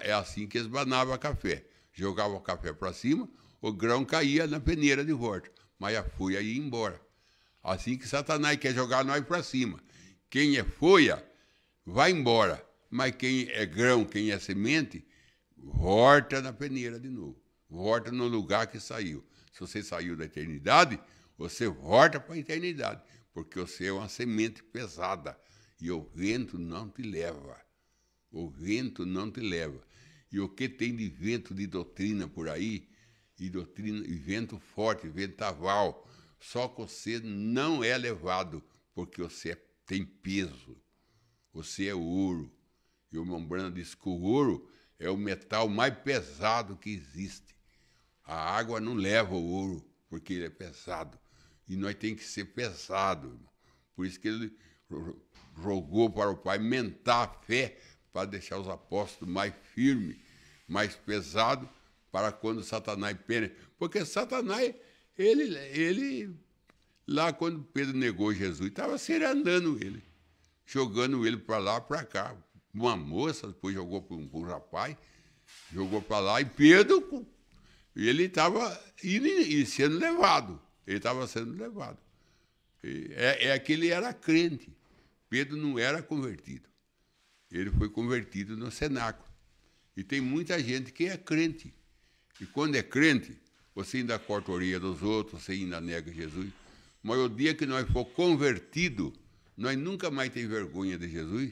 É assim que eles banavam café. Jogavam o café para cima, o grão caía na peneira de volta, mas a folha ia embora. Assim que Satanás quer jogar nós para cima. Quem é folha, vai embora. Mas quem é grão, quem é semente, volta na peneira de novo. Volta no lugar que saiu. Se você saiu da eternidade, você volta para a eternidade. Porque você é uma semente pesada. E o vento não te leva. O vento não te leva. E o que tem de vento de doutrina por aí, e vento forte, ventaval, só que você não é levado, porque você tem peso. Você é ouro. E o irmão Branham diz que o ouro é o metal mais pesado que existe. A água não leva o ouro, porque ele é pesado. E nós temos que ser pesado, irmão. Por isso que ele rogou para o Pai aumentar a fé, para deixar os apóstolos mais firmes, mais pesados, para quando Satanás penetra. Porque Satanás, ele lá quando Pedro negou Jesus, estava cirandando ele, jogando ele para lá, para cá. Uma moça, depois jogou para um rapaz, jogou para lá, e Pedro, ele estava sendo levado. Ele estava sendo levado. É que ele era crente. Pedro não era convertido. Ele foi convertido no cenáculo. E tem muita gente que é crente. E quando é crente, você ainda corta a orelha dos outros, você ainda nega Jesus. Mas o dia que nós for convertido, nós nunca mais tem vergonha de Jesus,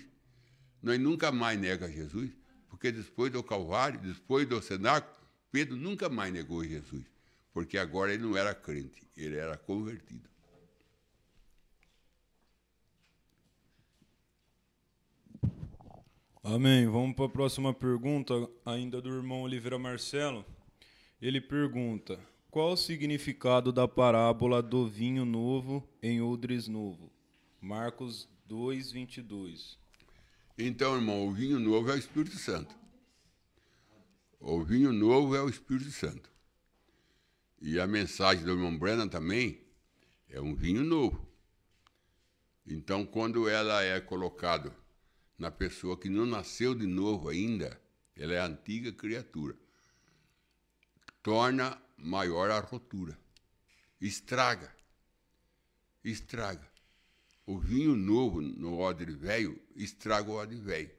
nós nunca mais nega Jesus, porque depois do Calvário, depois do cenáculo, Pedro nunca mais negou Jesus, porque agora ele não era crente, ele era convertido. Amém. Vamos para a próxima pergunta, ainda do irmão Oliveira Marcelo. Ele pergunta, qual o significado da parábola do vinho novo em odres novo? Marcos 2, 22. Então, irmão, o vinho novo é o Espírito Santo. O vinho novo é o Espírito Santo. E a mensagem do irmão Branham também é um vinho novo. Então, quando ela é colocada na pessoa que não nasceu de novo ainda, ela é a antiga criatura. Torna maior a rotura. Estraga. Estraga. O vinho novo no odre velho estraga o odre velho.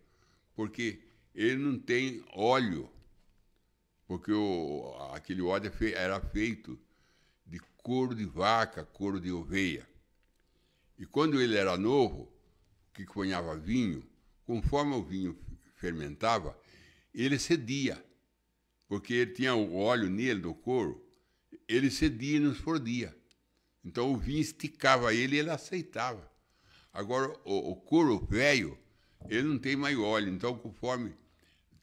Porque ele não tem óleo. Porque aquele odre era feito de couro de vaca, couro de ovelha. E quando ele era novo, que cunhava vinho, conforme o vinho fermentava, ele cedia. Porque ele tinha o óleo nele, do couro, ele cedia e nos fordia. Então o vinho esticava ele e ele aceitava. Agora, o couro velho, ele não tem mais óleo, então conforme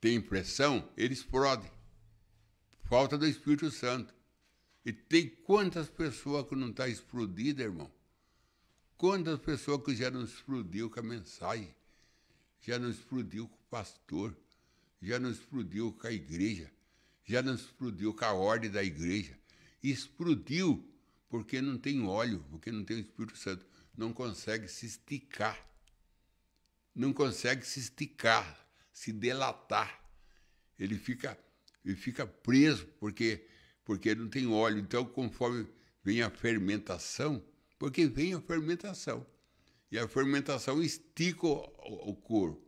tem pressão, ele explode. Falta do Espírito Santo. E tem quantas pessoas que não estão explodidas, irmão? Quantas pessoas que já não explodiu com a mensagem, já não explodiu com o pastor, já não explodiu com a igreja, já não explodiu com a ordem da igreja. explodiu porque não tem óleo, porque não tem o Espírito Santo. Não consegue se esticar. Não consegue se esticar, se delatar. Ele fica preso porque não tem óleo. Então, conforme vem a fermentação, porque vem a fermentação, e a fermentação estica o couro.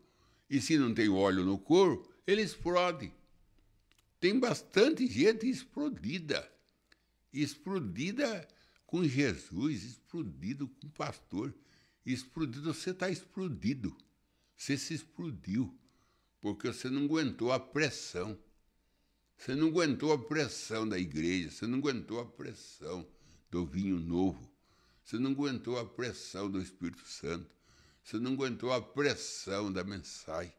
E se não tem óleo no couro, ele explode. Tem bastante gente explodida com Jesus, explodido com o pastor, explodido. Você está explodido, você se explodiu, porque você não aguentou a pressão. Você não aguentou a pressão da igreja, você não aguentou a pressão do vinho novo, você não aguentou a pressão do Espírito Santo, você não aguentou a pressão da mensagem,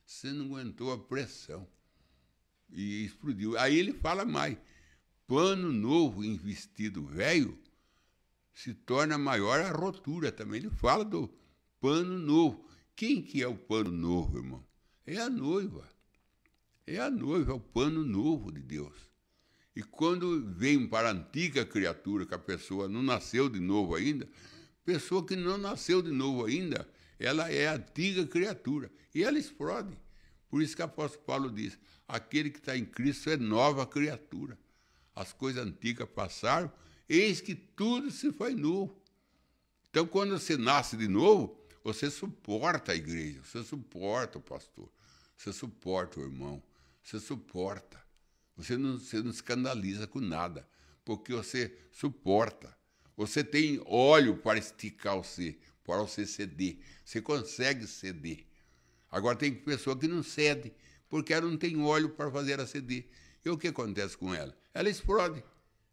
você não aguentou a pressão. E explodiu. Aí ele fala mais, pano novo em vestido velho se torna maior a rotura também. Ele fala do pano novo. Quem que é o pano novo, irmão? É a noiva. É a noiva, é o pano novo de Deus. E quando vem para a antiga criatura, que a pessoa não nasceu de novo ainda, pessoa que não nasceu de novo ainda, ela é a antiga criatura. E ela explode. Por isso que o apóstolo Paulo diz, aquele que está em Cristo é nova criatura. As coisas antigas passaram, eis que tudo se faz novo. Então, quando você nasce de novo, você suporta a igreja, você suporta o pastor, você suporta o irmão, você suporta. Você não escandaliza com nada, porque você suporta. Você tem óleo para esticar você, para você ceder. Você consegue ceder. Agora tem pessoa que não cede, porque ela não tem óleo para fazer ela ceder. E o que acontece com ela? Ela explode.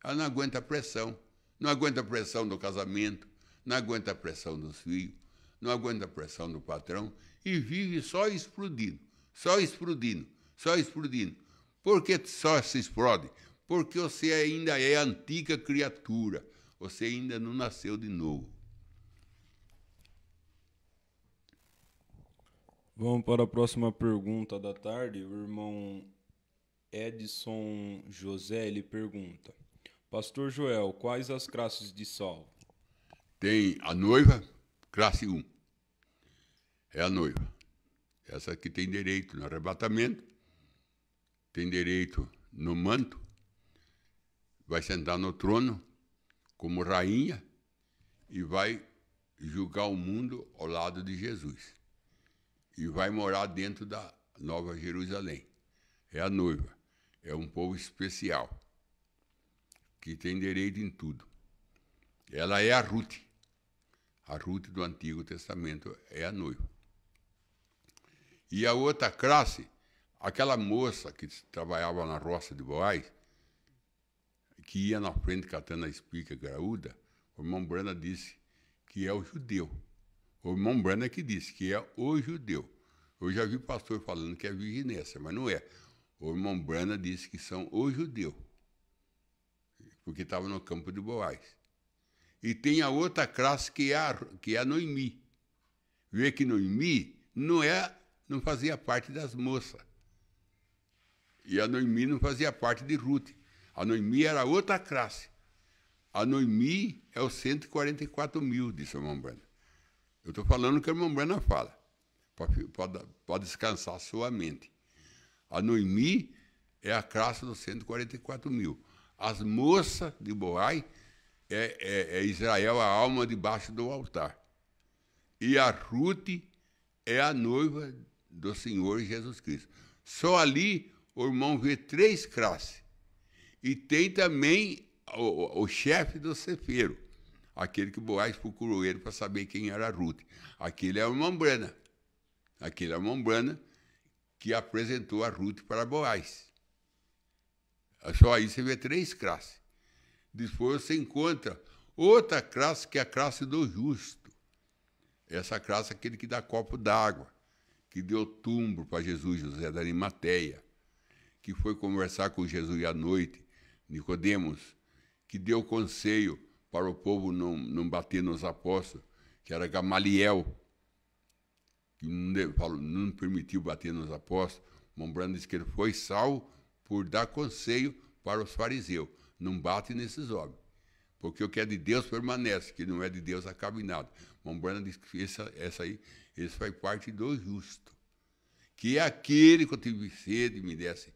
Ela não aguenta a pressão. Não aguenta a pressão do casamento, não aguenta a pressão dos filhos, não aguenta a pressão do patrão e vive só explodindo, só explodindo, só explodindo. Por que só se explode? Porque você ainda é a antiga criatura, você ainda não nasceu de novo. Vamos para a próxima pergunta da tarde. O irmão Edson José, ele pergunta: Pastor Joel, quais as classes de salvo? Tem a noiva, classe 1. É a noiva. Essa que tem direito no arrebatamento, tem direito no manto, vai sentar no trono como rainha e vai julgar o mundo ao lado de Jesus. E vai morar dentro da Nova Jerusalém. É a noiva. É um povo especial, que tem direito em tudo. Ela é a Ruth. A Ruth do Antigo Testamento é a noiva. E a outra classe, aquela moça que trabalhava na roça de Boaz, que ia na frente catando a espiga graúda, o irmão Brana disse que é o judeu. O irmão Brana que disse que é o judeu. Eu já vi pastor falando que é virginessa, mas não é. O irmão Brana disse que são os judeus, porque estava no campo de Boaz. E tem a outra classe que é a Noemi. Vê que Noemi não fazia parte das moças. E a Noemi não fazia parte de Ruth. A Noemi era outra classe. A Noemi é os 144 mil, disse o irmão Brana. Eu estou falando o que o irmão Brana fala, para descansar sua mente. A Noemi é a classe dos 144 mil. As moças de Boaz é Israel, a alma debaixo do altar. E a Ruth é a noiva do Senhor Jesus Cristo. Só ali o irmão vê 3 classes. E tem também o chefe do cefeiro, aquele que Boaz procurou ele para saber quem era a Ruth. Aquele é o irmão Brana. Aquele é o irmão Brana que apresentou a Ruth para Boaz. Só aí você vê 3 classes. Depois você encontra outra classe, que é a classe do justo. Essa classe é aquele que dá copo d'água, que deu tumbro para Jesus, José da Arimateia, que foi conversar com Jesus à noite, Nicodemos, que deu conselho para o povo não bater nos apóstolos, que era Gamaliel, que não permitiu bater nos apóstolos. Mombrando diz que ele foi salvo por dar conselho para os fariseus. não bate nesses homens. Porque o que é de Deus permanece, o que não é de Deus acaba em nada. Mombrana diz que esse faz parte do justo. Que é aquele que eu tive sede, me desse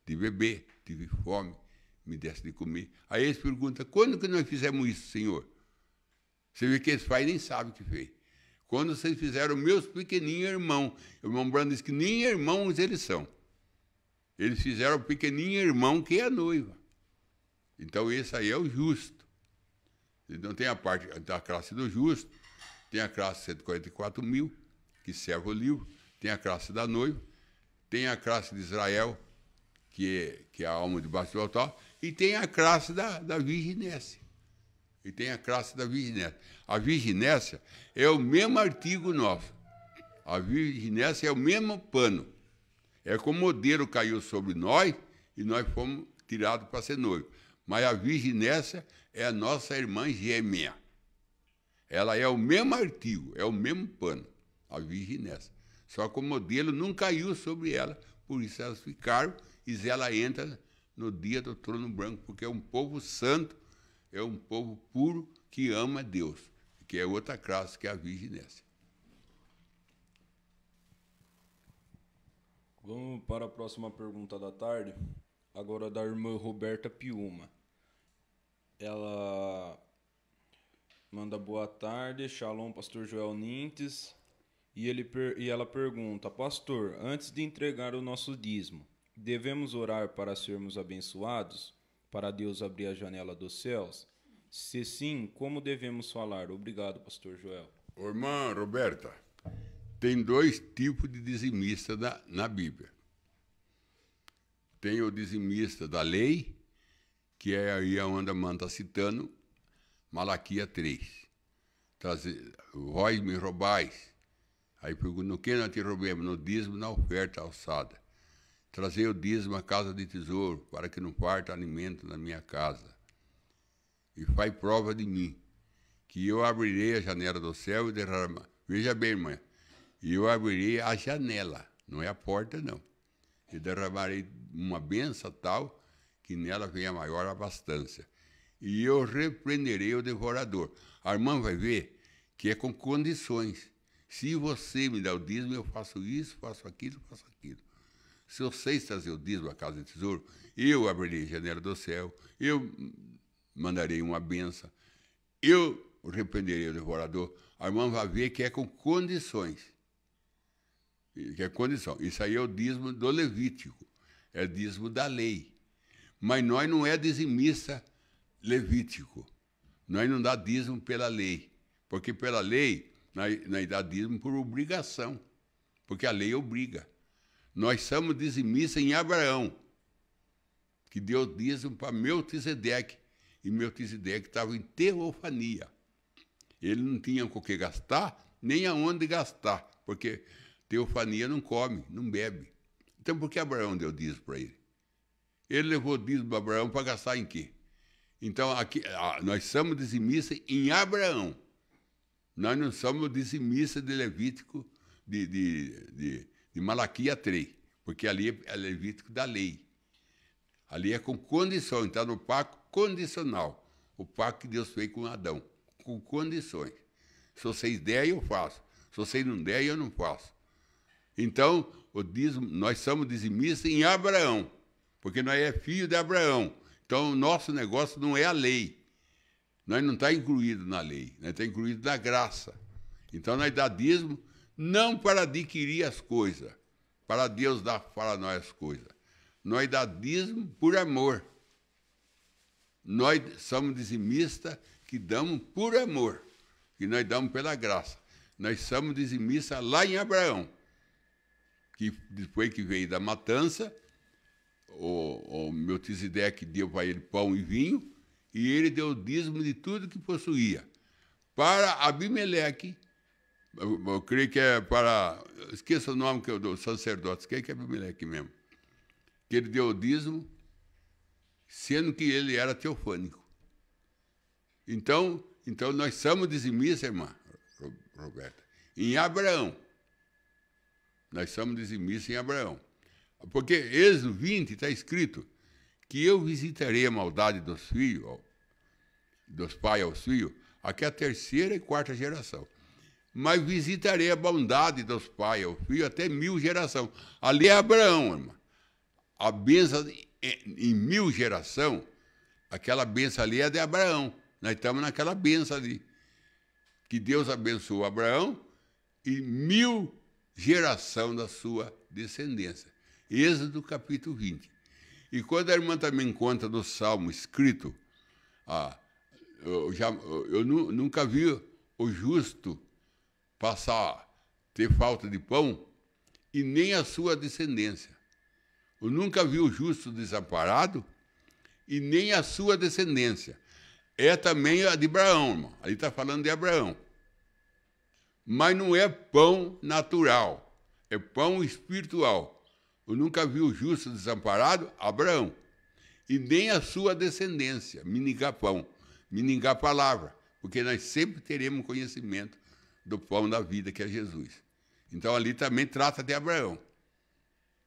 de beber, tive fome, me desse de comer. Aí eles perguntam, quando que nós fizemos isso, Senhor? Você vê que eles pais nem sabem o que fez. Quando vocês fizeram meus pequeninhos irmãos. O irmão Brando diz que nem irmãos eles são. Eles fizeram o pequenininho irmão que é a noiva. Então esse aí é o justo. Então tem a parte da classe do justo, tem a classe 144 mil, que serve o livro, tem a classe da noiva, tem a classe de Israel, que é a alma debaixo do altar, e tem a classe da virginécia. E tem a classe da virginécia. A virginécia é o mesmo artigo nosso. A virginécia é o mesmo pano. É como o modelo caiu sobre nós e nós fomos tirados para ser noivo. Mas a virginécia é a nossa irmã gêmea. Ela é o mesmo artigo, é o mesmo pano, a virginécia. Só que o modelo não caiu sobre ela, por isso elas ficaram e ela entra no dia do trono branco, porque é um povo santo, é um povo puro que ama Deus, que é outra classe que é a virginécia. Vamos para a próxima pergunta da tarde, agora da irmã Roberta Piuma. Ela manda boa tarde, Shalom, pastor Joel Nintes, e ela pergunta, pastor, antes de entregar o nosso dízimo, devemos orar para sermos abençoados, para Deus abrir a janela dos céus? Se sim, como devemos falar? Obrigado, pastor Joel. Irmã Roberta, tem dois tipos de dizimista na Bíblia. Tem o dizimista da lei, que é aí onde a mãe está citando, Malaquias 3. Vós me roubais. Aí pergunta, no que nós te roubemos? No dízimo, na oferta alçada. Trazei o dízimo à casa de tesouro, para que não falta alimento na minha casa. E faz prova de mim, que eu abrirei a janela do céu e derramarei. Veja bem, irmã, e eu abrirei a janela, não é a porta, não. E derramarei uma benção tal, que nela venha maior abastança. E eu repreenderei o devorador. A irmã vai ver que é com condições. Se você me dá o dízimo, eu faço isso, faço aquilo, faço aquilo. Se vocês trazerem o dízimo à casa de tesouro, eu abrirei a janela do céu, eu mandarei uma benção, eu repreenderei o devorador. A irmã vai ver que é com condições. Que é condição. Isso aí é o dízimo do Levítico, é o dízimo da lei. Mas nós não é dizimista levítico. Nós não dá dízimo pela lei. Porque pela lei, nós dá dízimo por obrigação. Porque a lei obriga. Nós somos dizimistas em Abraão, que deu dízimo para Melquisedeque. E Melquisedeque estava em teofania. Ele não tinha com o que gastar, nem aonde gastar. Porque teofania não come, não bebe. Então por que Abraão deu dízimo para ele? Ele levou o dízimo para Abraão para gastar em quê? Então, aqui, nós somos dizimistas em Abraão. Nós não somos dizimistas de Levítico, de Malaquias 3, porque ali é Levítico da lei. Ali é com condição, está no pacto condicional. O pacto que Deus fez com Adão, com condições. Se vocês derem, eu faço. Se vocês não derem, eu não faço. Então, o dízimo, nós somos dizimistas em Abraão, porque nós é filho de Abraão. Então, o nosso negócio não é a lei. Nós não está incluído na lei, nós está incluído na graça. Então, nós dá dízimo não para adquirir as coisas, para Deus dar para nós as coisas. Nós dá dízimo por amor. Nós somos dizimistas que damos por amor, que nós damos pela graça. Nós somos dizimistas lá em Abraão, que depois que veio da matança, o Melquisedeque deu para ele pão e vinho, e ele deu o dízimo de tudo que possuía. Para Abimeleque, eu creio que é para... Esqueça o nome do sacerdote, quem que é Abimeleque mesmo? Que ele deu o dízimo, sendo que ele era teofânico. Então nós somos dizimistas, irmã Roberta, em Abraão. Nós somos dizimistas em Abraão. Porque Êxodo 20 está escrito que eu visitarei a maldade dos filhos, dos pais aos filhos, aqui é a terceira e quarta geração. Mas visitarei a bondade dos pais aos filhos até 1000 gerações. Ali é Abraão, irmão. A bênção em 1000 gerações, aquela bênção ali é de Abraão. Nós estamos naquela bênção ali. Que Deus abençoou Abraão e 1000 gerações da sua descendência. Êxodo capítulo 20. E quando a irmã também conta do Salmo escrito, eu nunca vi o justo ter falta de pão e nem a sua descendência. Eu nunca vi o justo desamparado e nem a sua descendência. É também a de Abraão, irmão. Ali está falando de Abraão. Mas não é pão natural, é pão espiritual. Eu nunca vi o justo desamparado, Abraão, e nem a sua descendência, minigar pão, minigar palavra, porque nós sempre teremos conhecimento do pão da vida, que é Jesus. Então, ali também trata de Abraão.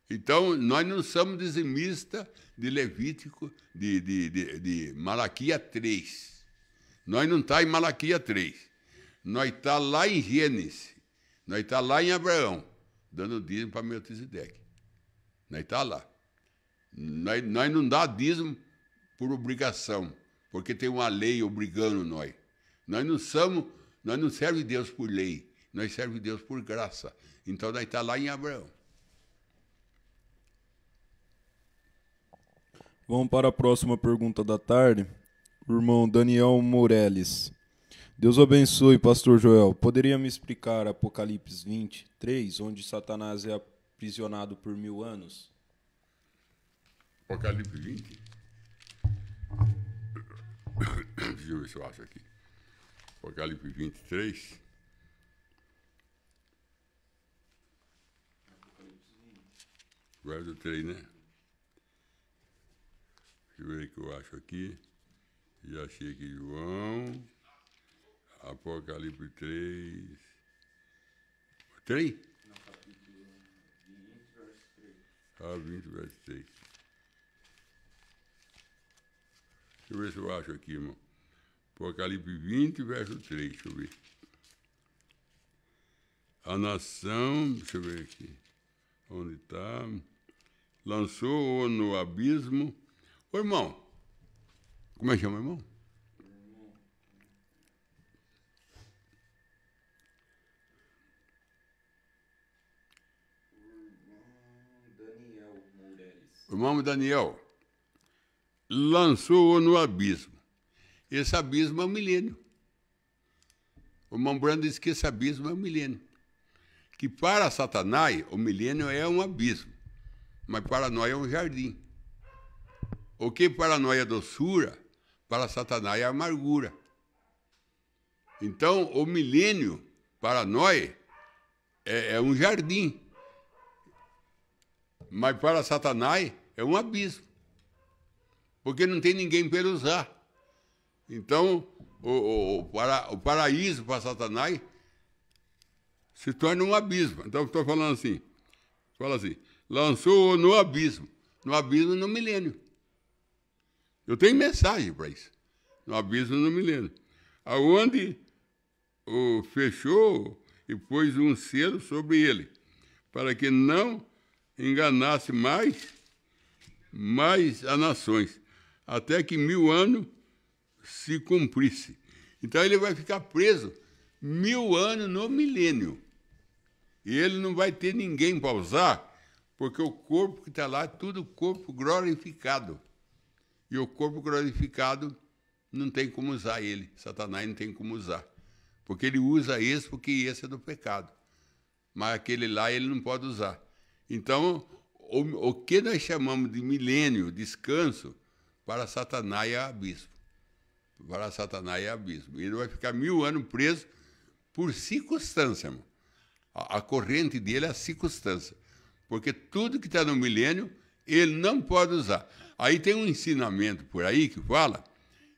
Então, nós não somos dizimistas de Levítico, de Malaquias 3. Nós não estamos em Malaquias 3. Nós estamos lá em Gênesis. Nós estamos lá em Abraão, dando dízimo para Melquisedeque. Nós estamos lá. Nós não dá dízimo por obrigação, porque tem uma lei obrigando nós. Nós não servemos Deus por lei, nós servemos Deus por graça. Então, nós estamos lá em Abraão. Vamos para a próxima pergunta da tarde. O irmão Daniel Moreles. Deus abençoe, pastor Joel. Poderia me explicar Apocalipse 23, onde Satanás é aprisionado por 1000 anos? Apocalipse 20? Deixa eu ver se eu acho aqui. Apocalipse 23. Verso 3, né? Deixa eu ver o que eu acho aqui. Já achei aqui João. Apocalipse 3. 3? No capítulo 20, verso 3. 20, verso 3. Deixa eu ver se eu acho aqui, irmão. Apocalipse 20, verso 3. Deixa eu ver. A nação, deixa eu ver aqui. Onde está? Lançou-o no abismo. Ô, irmão. Como é que chama, irmão? Daniel Moreles. O irmão Daniel lançou-o no abismo. Esse abismo é o milênio. O irmão Brando diz que esse abismo é o milênio. Que para Satanás, o milênio é um abismo, mas para nós é um jardim. O que para nós é doçura, para Satanás é amargura. Então, o milênio, para nós, é um jardim. Mas para Satanás é um abismo. Porque não tem ninguém para ele usar. Então, o paraíso para Satanás se torna um abismo. Então, estou falando assim. Fala assim, lançou no abismo. No abismo, no milênio. Eu tenho mensagem para isso. No abismo, no milênio. Aonde o fechou e pôs um selo sobre ele, para que não enganasse mais as nações, até que 1000 anos se cumprisse. Então ele vai ficar preso 1000 anos no milênio. E ele não vai ter ninguém para usar, porque o corpo que está lá é tudo corpo glorificado. E o corpo glorificado não tem como usar ele. Satanás não tem como usar. Porque ele usa esse porque esse é do pecado. Mas aquele lá ele não pode usar. Então, o que nós chamamos de milênio, descanso, para Satanás é abismo. Para Satanás é abismo. Ele vai ficar 1000 anos preso por circunstância, irmão. A corrente dele é a circunstância. Porque tudo que está no milênio, ele não pode usar. Aí tem um ensinamento por aí que fala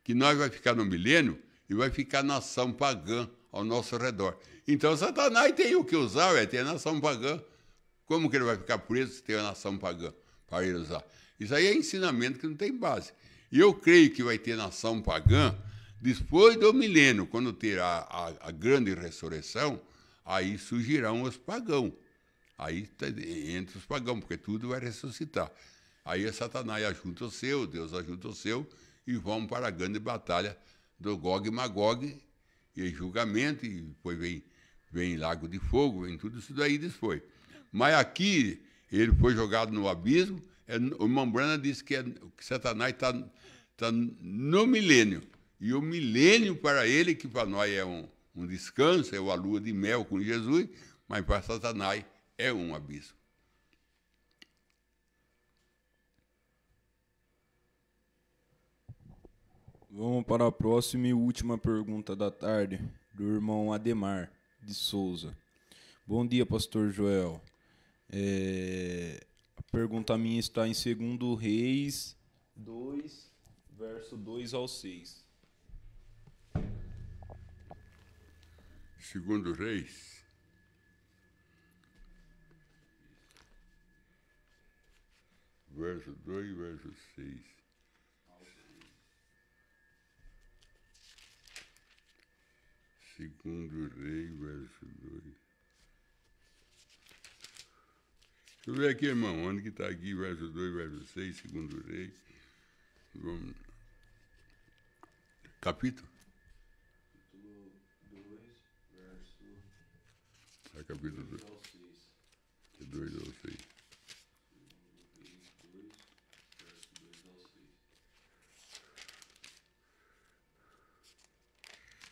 que nós vai ficar no milênio e vai ficar nação pagã ao nosso redor. Então, Satanás tem o que usar, tem a nação pagã. Como que ele vai ficar preso se tem a nação pagã para ele usar? Isso aí é ensinamento que não tem base. E eu creio que vai ter nação pagã depois do milênio, quando terá a grande ressurreição, aí surgirão os pagãos. Aí entre os pagãos, porque tudo vai ressuscitar. Aí Satanás ajunta o seu, Deus ajunta o seu, e vão para a grande batalha do Gog e Magog, e julgamento, e depois vem Lago de Fogo, vem tudo isso daí depois. Mas aqui, ele foi jogado no abismo, o irmão Branham disse que Satanás está no milênio. E o milênio para ele, que para nós é um descanso, é a lua de mel com Jesus, mas para Satanás é um abismo. Vamos para a próxima e última pergunta da tarde, do irmão Ademar de Souza. Bom dia, pastor Joel. A pergunta minha está em 2 Reis 2, verso 2 ao 6. 2 Reis, verso 2, verso 6. Segundo Rei, verso 2. Deixa eu ver aqui, irmão, onde que está aqui, verso 2, verso 6, segundo Rei. Vamos. Capítulo? Capítulo 2, verso É capítulo 2. 2 ao 6.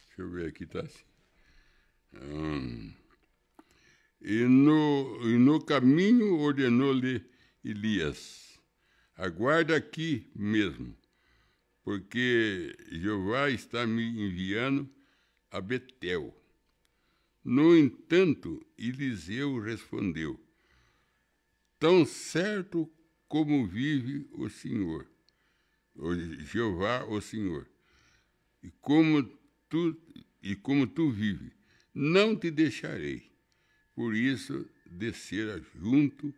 Deixa eu ver aqui, tá assim. E no caminho ordenou-lhe Elias: aguarda aqui mesmo, porque Jeová está me enviando a Betel. No entanto, Eliseu respondeu: tão certo como vive o Senhor, o Jeová, o Senhor, e como tu vives, não te deixarei. Por isso, descera junto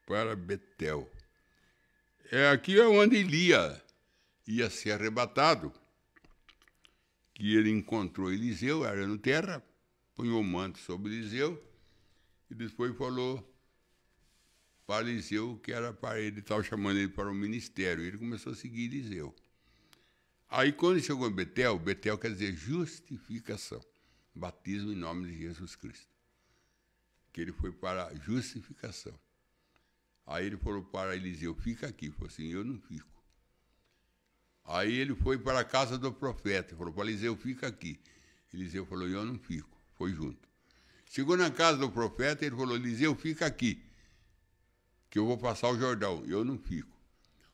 para Betel. Aqui é onde Elias ia ser arrebatado, que ele encontrou Eliseu, era no terra, punhou o manto sobre Eliseu, e depois falou para Eliseu que era para ele, estava chamando ele para o ministério. Ele começou a seguir Eliseu. Aí, quando chegou em Betel, Betel quer dizer justificação, batismo em nome de Jesus Cristo. Que ele foi para a justificação. Aí ele falou para Eliseu: fica aqui. Ele falou assim: eu não fico. Aí ele foi para a casa do profeta, falou para Eliseu: fica aqui. Eliseu falou: eu não fico. Foi junto. Chegou na casa do profeta, ele falou: Eliseu, fica aqui, que eu vou passar o Jordão. Eu não fico.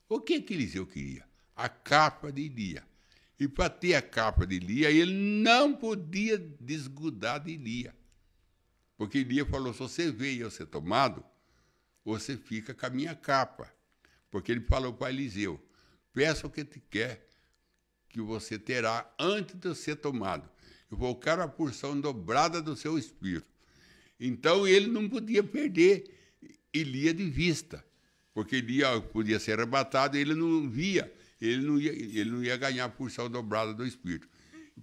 O que Eliseu queria? A capa de Elias. E para ter a capa de Elias, ele não podia desgrudar de Elias. Porque Elias falou: se você veio eu ser tomado, você fica com a minha capa. Porque ele falou para Eliseu: peça o que te quer, que você terá antes de ser tomado. Eu vou colocar a porção dobrada do seu espírito. Então ele não podia perder Elias de vista, porque Elias podia ser arrebatado e ele não via, ele não ia ganhar a porção dobrada do espírito.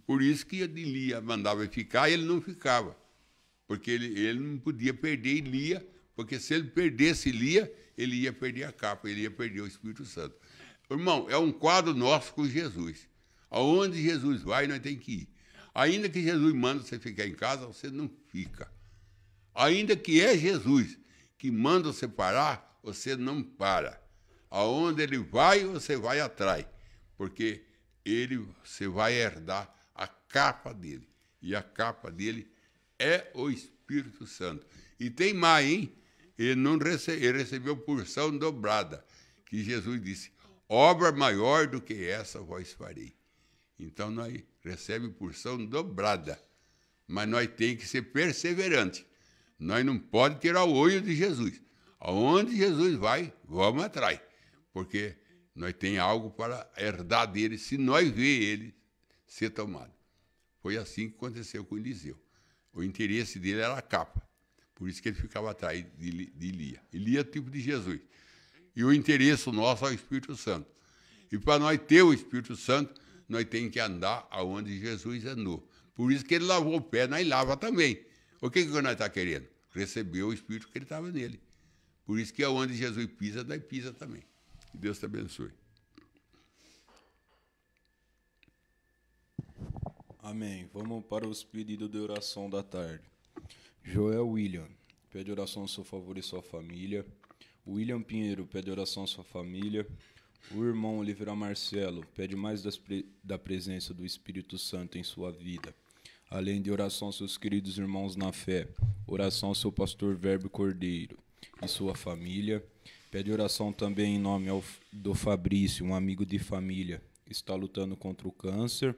Por isso que Elias mandava ficar e ele não ficava, porque ele não podia perder Elias, porque se ele perdesse Elias, ele ia perder a capa, ele ia perder o Espírito Santo. Irmão, é um quadro nosso com Jesus. Aonde Jesus vai, nós temos que ir. Ainda que Jesus manda você ficar em casa, você não fica. Ainda que é Jesus que manda você parar, você não para. Aonde ele vai, você vai atrás, porque você vai herdar a capa dele. E a capa dele é o Espírito Santo. E tem mais, hein? Ele recebeu porção dobrada, que Jesus disse: obra maior do que essa vós farei. Então nós recebemos porção dobrada, mas nós temos que ser perseverantes. Nós não podemos tirar o olho de Jesus. Aonde Jesus vai, vamos atrás, porque nós temos algo para herdar dele se nós ver ele ser tomado. Foi assim que aconteceu com Eliseu. O interesse dele era a capa, por isso que ele ficava atrás de Elias. Elias é o tipo de Jesus. E o interesse nosso é o Espírito Santo. E para nós ter o Espírito Santo, nós temos que andar aonde Jesus andou. Por isso que ele lavou o pé, nós lava também. O que nós estamos querendo? Receber o Espírito que ele estava nele. Por isso que aonde Jesus pisa, nós pisa também. Que Deus te abençoe. Amém. Vamos para os pedidos de oração da tarde. Joel William, pede oração a seu favor e sua família. William Pinheiro, pede oração a sua família. O irmão Oliveira Marcelo, pede mais da presença do Espírito Santo em sua vida. Além de oração aos seus queridos irmãos na fé, oração ao seu pastor Verbo Cordeiro e sua família. Pede oração também em nome do Fabrício, um amigo de família, que está lutando contra o câncer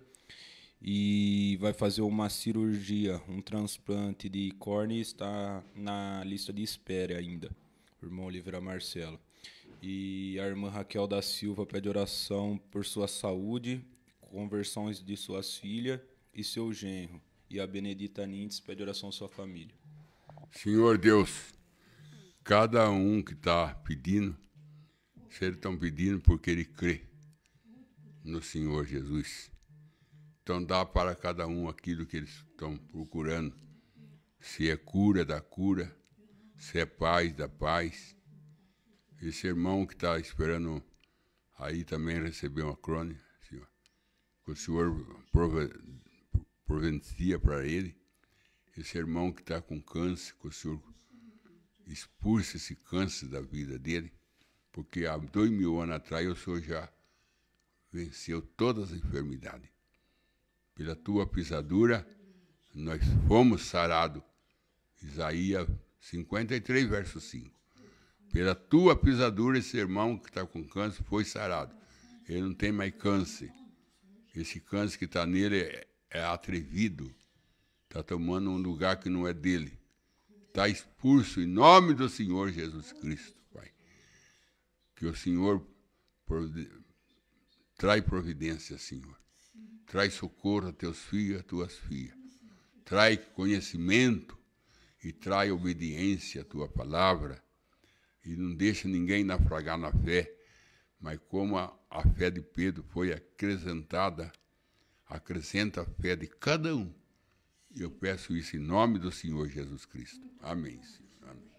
e vai fazer uma cirurgia, um transplante de córnea e está na lista de espera ainda, o irmão Oliveira Marcelo. E a irmã Raquel da Silva pede oração por sua saúde, conversões de suas filhas e seu genro. E a Benedita Nintes pede oração à sua família. Senhor Deus, cada um que está pedindo, se eles estão pedindo porque ele crê no Senhor Jesus. Então dá para cada um aquilo que eles estão procurando. Se é cura, da cura. Se é paz, da paz. Esse irmão que está esperando aí também receber uma crônica, Senhor. Que o Senhor providencia para ele. Esse irmão que está com câncer, que o Senhor expulse esse câncer da vida dele. Porque há 2000 anos atrás o Senhor já venceu todas as enfermidades. Pela tua pisadura, nós fomos sarados. Isaías 53, verso 5. Pela tua pisadura, esse irmão que está com câncer foi sarado. Ele não tem mais câncer. Esse câncer que está nele é atrevido. Está tomando um lugar que não é dele. Está expulso em nome do Senhor Jesus Cristo, Pai. Que o Senhor traz providência, Senhor. Traz socorro a teus filhos e a tuas filhas. Traz conhecimento e traz obediência à tua palavra. E não deixa ninguém naufragar na fé. Mas como a fé de Pedro foi acrescentada, acrescenta a fé de cada um. E eu peço isso em nome do Senhor Jesus Cristo. Amém, Senhor. Amém.